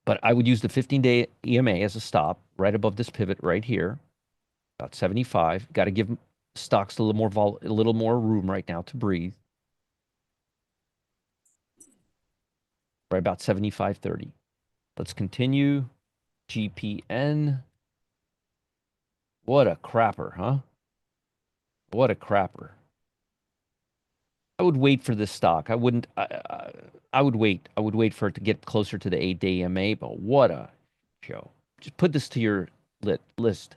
but I would use the 15-day EMA as a stop right above this pivot right here, about 75. Got to give stocks a little more a little more room right now to breathe. Right about 75.30. Let's continue. GPN. What a crapper, huh? What a crapper. I would wait for this stock. I wouldn't. I would wait. I would wait for it to get closer to the 8-day EMA. But what a show! Just put this to your list.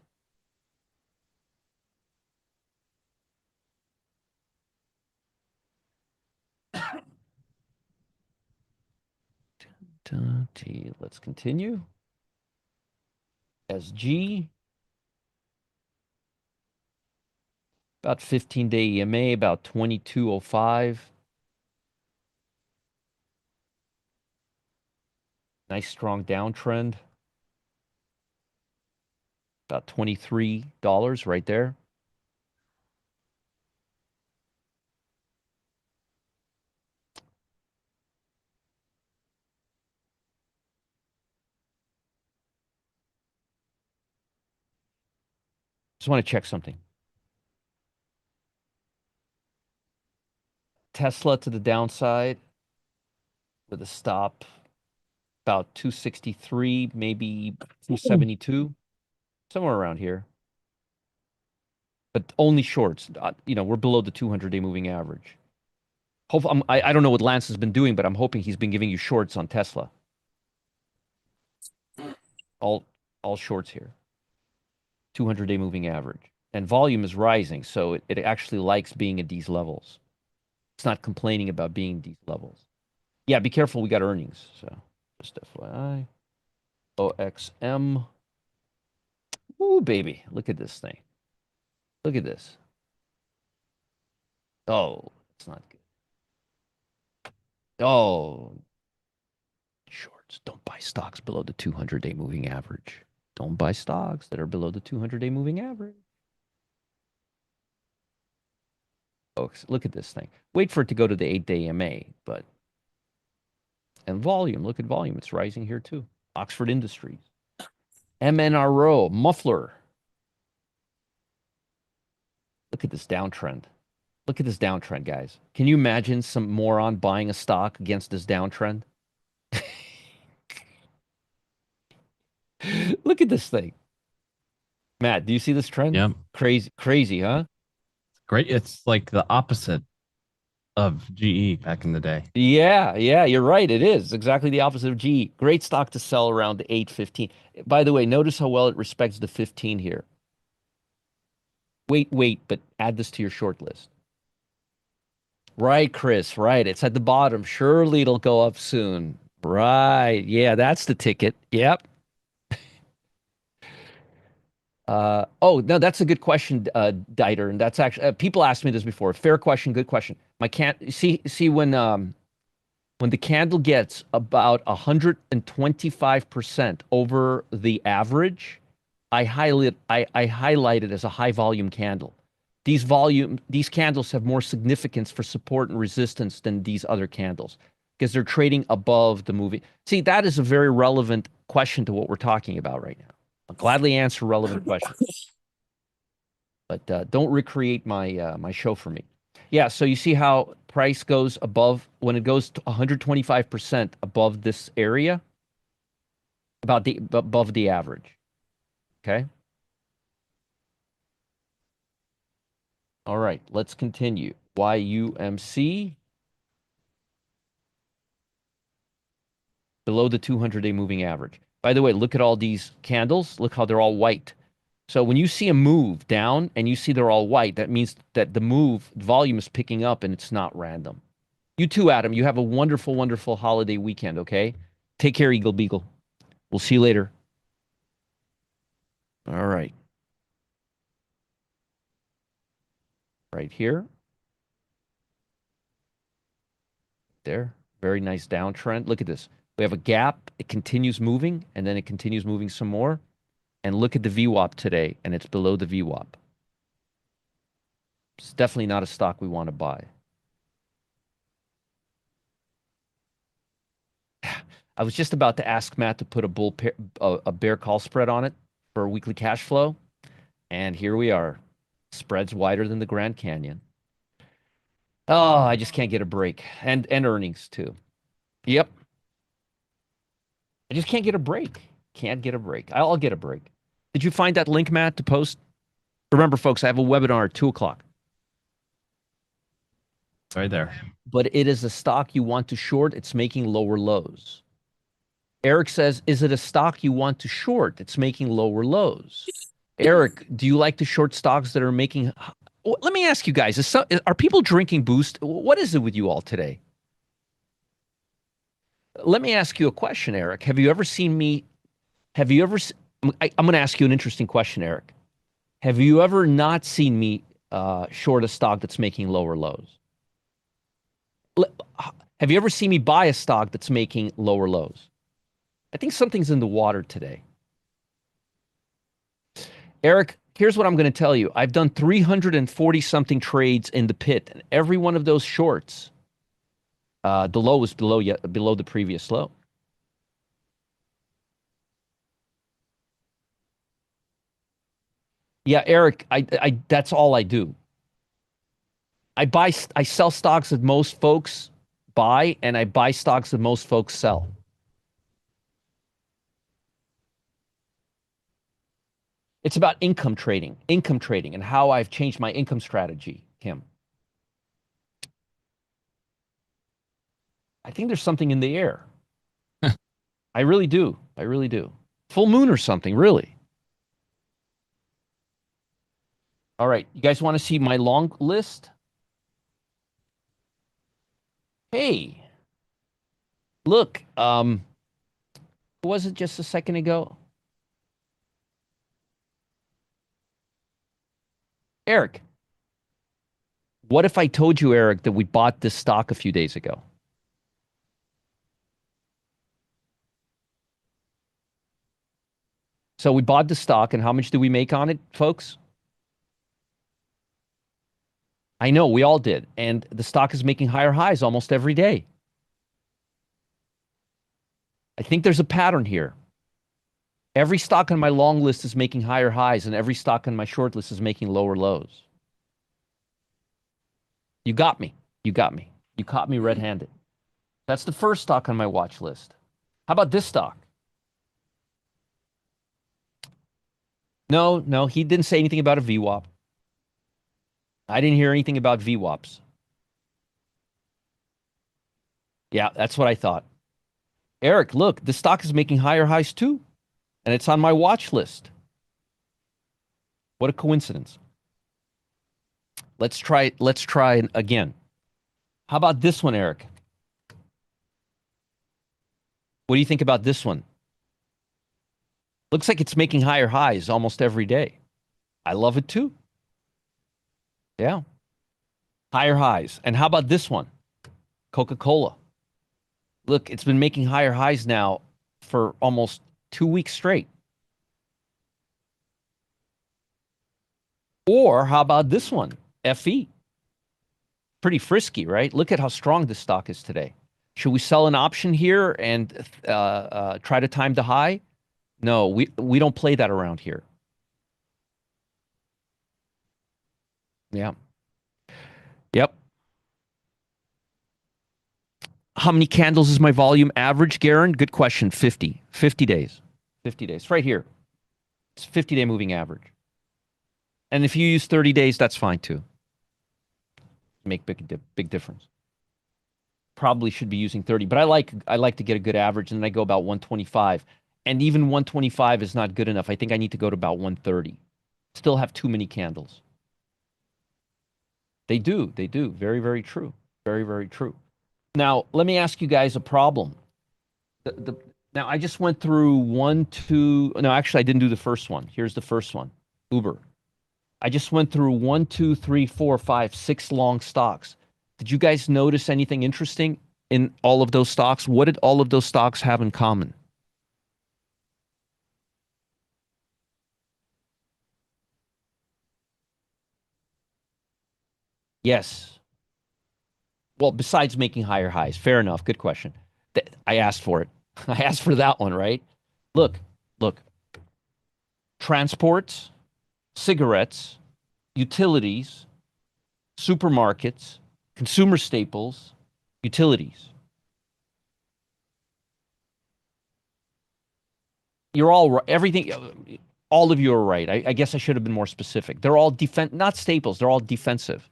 Let's continue. SG. About 15-day EMA. About 2205. Nice strong downtrend. About $23 right there. Just want to check something. Tesla to the downside with a stop about 263, maybe 272, somewhere around here. But only shorts. We're below the 200-day moving average. I don't know what Lance has been doing, but I'm hoping he's been giving you shorts on Tesla. All shorts here. 200-day moving average. And volume is rising, so it actually likes being at these levels. It's not complaining about being at these levels. Yeah, be careful. We got earnings. So just FYI. OXM. Ooh, baby. Look at this thing. Look at this. Oh, it's not good. Oh, shorts. Don't buy stocks below the 200-day moving average. Don't buy stocks that are below the 200-day moving average. Folks, look at this thing. Wait for it to go to the 8-day EMA, but and volume. Look at volume. It's rising here too. Oxford Industries. MNRO, muffler. Look at this downtrend. Look at this downtrend, guys. Can you imagine some moron buying a stock against this downtrend? Look at this thing. Matt, do you see this trend? Yep. Crazy, crazy, huh? Great. It's like the opposite of GE back in the day. Yeah, yeah, you're right. It is exactly the opposite of GE. Great stock to sell around the 815. By the way, notice how well it respects the 15 here. Wait, but add this to your short list. Right, Chris, right. It's at the bottom. Surely it'll go up soon. Right. Yeah, that's the ticket. Yep. Oh, no, that's a good question, Dieter. And that's actually people asked me this before. Fair question, good question. My can't see when the candle gets about 125% over the average, I highlight it as a high volume candle. These candles have more significance for support and resistance than these other candles because they're trading above the moving. See, that is a very relevant question to what we're talking about right now. I'll gladly answer relevant questions, but don't recreate my show for me. Yeah, so you see how price goes above when it goes to 125% above this area, above the average. Okay. All right, let's continue. YUMC below the 200-day moving average. By the way, look at all these candles. Look how they're all white. So when you see a move down and you see they're all white, that means that the volume is picking up and it's not random. You too, Adam. You have a wonderful, wonderful holiday weekend, okay? Take care, Eagle Beagle. We'll see you later. All right. Right here. There. Very nice downtrend. Look at this. We have a gap. It continues moving, and then it continues moving some more. and look at the VWAP today, and it's below the VWAP. It's definitely not a stock we want to buy. I was just about to ask Matt to put a bear call spread on it for weekly cash flow, and here we are. Spreads wider than the Grand Canyon. Oh, I just can't get a break. And earnings too. Yep. I just can't get a break. Can't get a break. I'll get a break. Did you find that link, Matt, to post? Remember, folks, I have a webinar at 2 o'clock. Right there. But it is a stock you want to short. It's making lower lows. Eric says, is it a stock you want to short? It's making lower lows. Eric, do you like to short stocks that are making... Let me ask you guys, are people drinking Boost? What is it with you all today? Let me ask you a question, Eric. Have you ever seen me... I'm going to ask you an interesting question, Eric. Have you ever not seen me short a stock that's making lower lows? Have you ever seen me buy a stock that's making lower lows? I think something's in the water today. Eric, here's what I'm going to tell you. I've done 340 something trades in the pit, and every one of those shorts, the low was below the previous low. Yeah, Eric, I that's all I do. I sell stocks that most folks buy, and I buy stocks that most folks sell. It's about income trading, and how I've changed my income strategy, Kim. I think there's something in the air. I really do. I really do. Full moon or something, really. All right. You guys want to see my long list? Hey, look, who was it just a second ago? Eric, what if I told you, Eric, that we bought this stock a few days ago? So we bought the stock, and how much did we make on it, folks? I know, we all did. And the stock is making higher highs almost every day. I think there's a pattern here. Every stock on my long list is making higher highs, and every stock on my short list is making lower lows. You got me. You got me. You caught me red-handed. That's the first stock on my watch list. How about this stock? No, he didn't say anything about a VWAP. I didn't hear anything about VWAPs. Yeah, that's what I thought. Eric, look, this stock is making higher highs too, and it's on my watch list. What a coincidence. Let's try again. How about this one, Eric? What do you think about this one? Looks like it's making higher highs almost every day. I love it too. Yeah. Higher highs. And how about this one? Coca-Cola. Look, it's been making higher highs now for almost 2 weeks straight. Or how about this one? FE. Pretty frisky, right? Look at how strong this stock is today. Should we sell an option here and try to time the high? No, we don't play that around here. Yeah. Yep. How many candles is my volume average, Garen? Good question. 50. 50 days. 50 days. Right here. It's 50-day moving average. And if you use 30 days, that's fine too. Make big difference. Probably should be using 30, but I like to get a good average, and then I go about 125. And even 125 is not good enough. I think I need to go to about 130. Still have too many candles. They do. Very, very true. Very, very true. Now, let me ask you guys a problem. Now, I just went through no, actually, I didn't do the first one. Here's the first one, Uber. I just went through 1, 2, 3, 4, 5, 6 long stocks. Did you guys notice anything interesting in all of those stocks? What did all of those stocks have in common? Yes. Well, besides making higher highs, fair enough. Good question. I asked for it. I asked for that one, right? Look, look. Transports, cigarettes, utilities, supermarkets, consumer staples, utilities. You're all right. Everything, all of you are right. I guess I should have been more specific. They're all not staples. They're all defensive.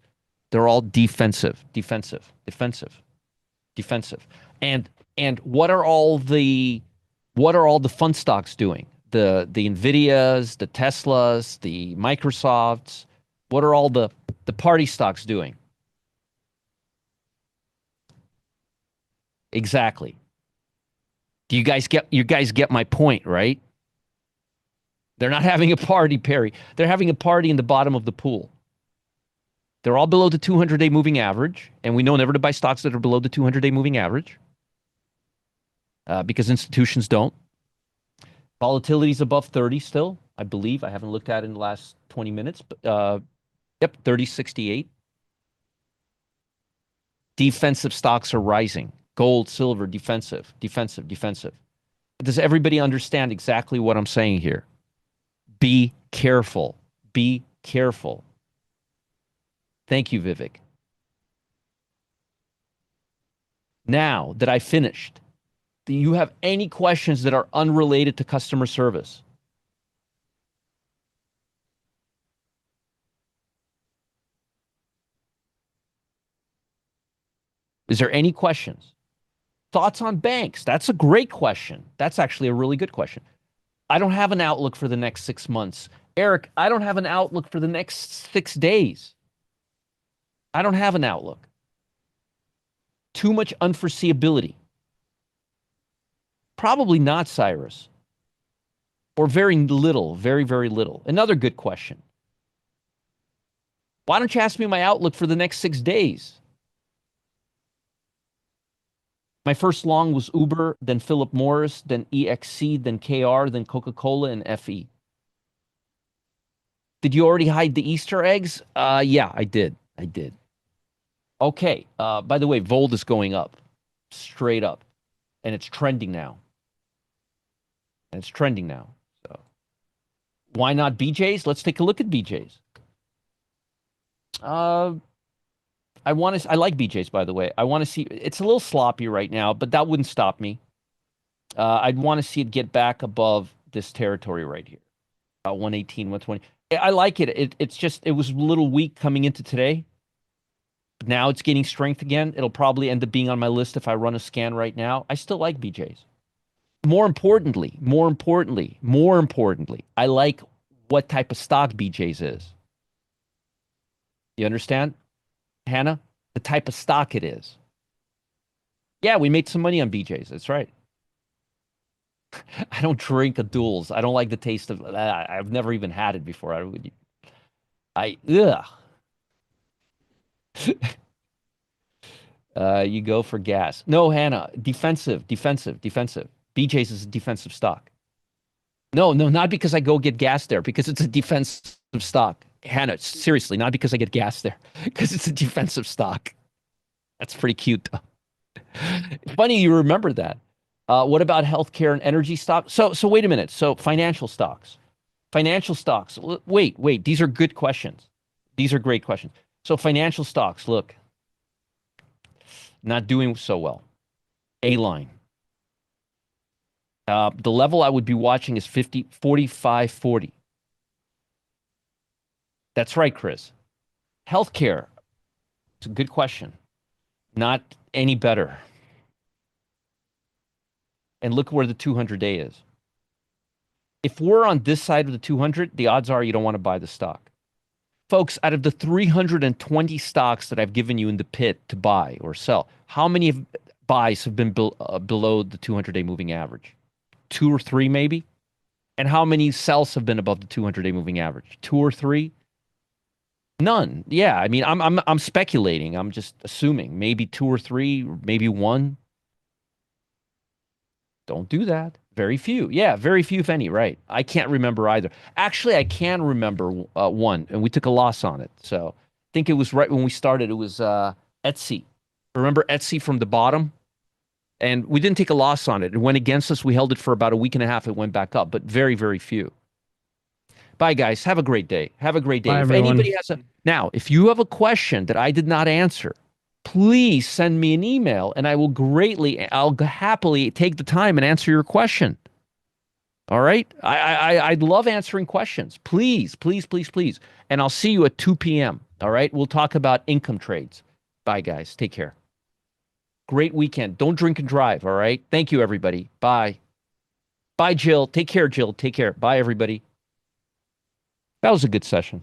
They're all defensive, defensive, defensive, defensive. And what are all the fun stocks doing? The Nvidias, the Teslas, the Microsofts. What are all the party stocks doing? Exactly. Do you guys get my point, right? They're not having a party, Perry. They're having a party in the bottom of the pool. They're all below the 200-day moving average, and we know never to buy stocks that are below the 200-day moving average because institutions don't. Volatility is above 30 still, I believe. I haven't looked at it in the last 20 minutes, but yep, 30.68. Defensive stocks are rising. Gold, silver, defensive, defensive, defensive. Does everybody understand exactly what I'm saying here? Be careful. Be careful. Thank you, Vivek. Now that I finished, do you have any questions that are unrelated to customer service? Is there any questions? Thoughts on banks? That's a great question. That's actually a really good question. I don't have an outlook for the next 6 months. Eric, I don't have an outlook for the next 6 days. I don't have an outlook. Too much unforeseeability. Probably not, Cyrus. Or very little, very, very little. Another good question. Why don't you ask me my outlook for the next 6 days? My first long was Uber, then Philip Morris, then EXC, then KR, then Coca-Cola, and FE. Did you already hide the Easter eggs? Yeah, I did. I did. Okay. By the way, Vold is going up, straight up, and it's trending now. And it's trending now. So why not BJ's? Let's take a look at BJ's. I like BJ's, by the way. I want to see it's a little sloppy right now, but that wouldn't stop me. I'd want to see it get back above this territory right here. 118, 120. I like it. It's just it was a little weak coming into today. Now it's gaining strength again. It'll probably end up being on my list if I run a scan right now. I still like BJ's. More importantly, I like what type of stock BJ's is. You understand, Hannah? The type of stock it is. Yeah, we made some money on BJ's. That's right. I don't drink a duels. I don't like the taste of that. I've never even had it before. Ugh. You go for gas. No, Hannah. Defensive, defensive, defensive. BJ's is a defensive stock. No, not because I go get gas there, because it's a defensive stock. Hannah, seriously, not because I get gas there, because it's a defensive stock. That's pretty cute, though. Funny you remember that. What about healthcare and energy stocks? So wait a minute. So financial stocks. Financial stocks. Wait. These are good questions. These are great questions. So financial stocks, look, not doing so well. A-line. The level I would be watching is 45.40. That's right, Chris. Healthcare. It's a good question. Not any better. And look where the 200-day is. If we're on this side of the 200, the odds are you don't want to buy the stock. Folks, out of the 320 stocks that I've given you in the pit to buy or sell, how many buys have been below the 200-day moving average? 2 or 3 maybe? And how many sells have been above the 200-day moving average? 2 or 3? None. Yeah, I mean, I'm speculating. I'm just assuming maybe 2 or 3, maybe 1. Don't do that. Very few. Yeah, very few, if any, right. I can't remember either. Actually, I can remember one, and we took a loss on it. So think it was right when we started. It was Etsy. Remember Etsy from the bottom? And we didn't take a loss on it. It went against us. We held it for about a week and a half. It went back up, but very, very few. Bye, guys. Have a great day. Have a great day. Bye, If everyone. anybody has a now, if you have a question that I did not answer, please send me an email, and I'll happily take the time and answer your question. All right. I'd love answering questions. Please, please, please, please. And I'll see you at 2 p.m. All right. We'll talk about income trades. Bye, guys. Take care. Great weekend. Don't drink and drive. All right. Thank you, everybody. Bye. Bye, Jill. Take care, Jill. Take care. Bye, everybody. That was a good session.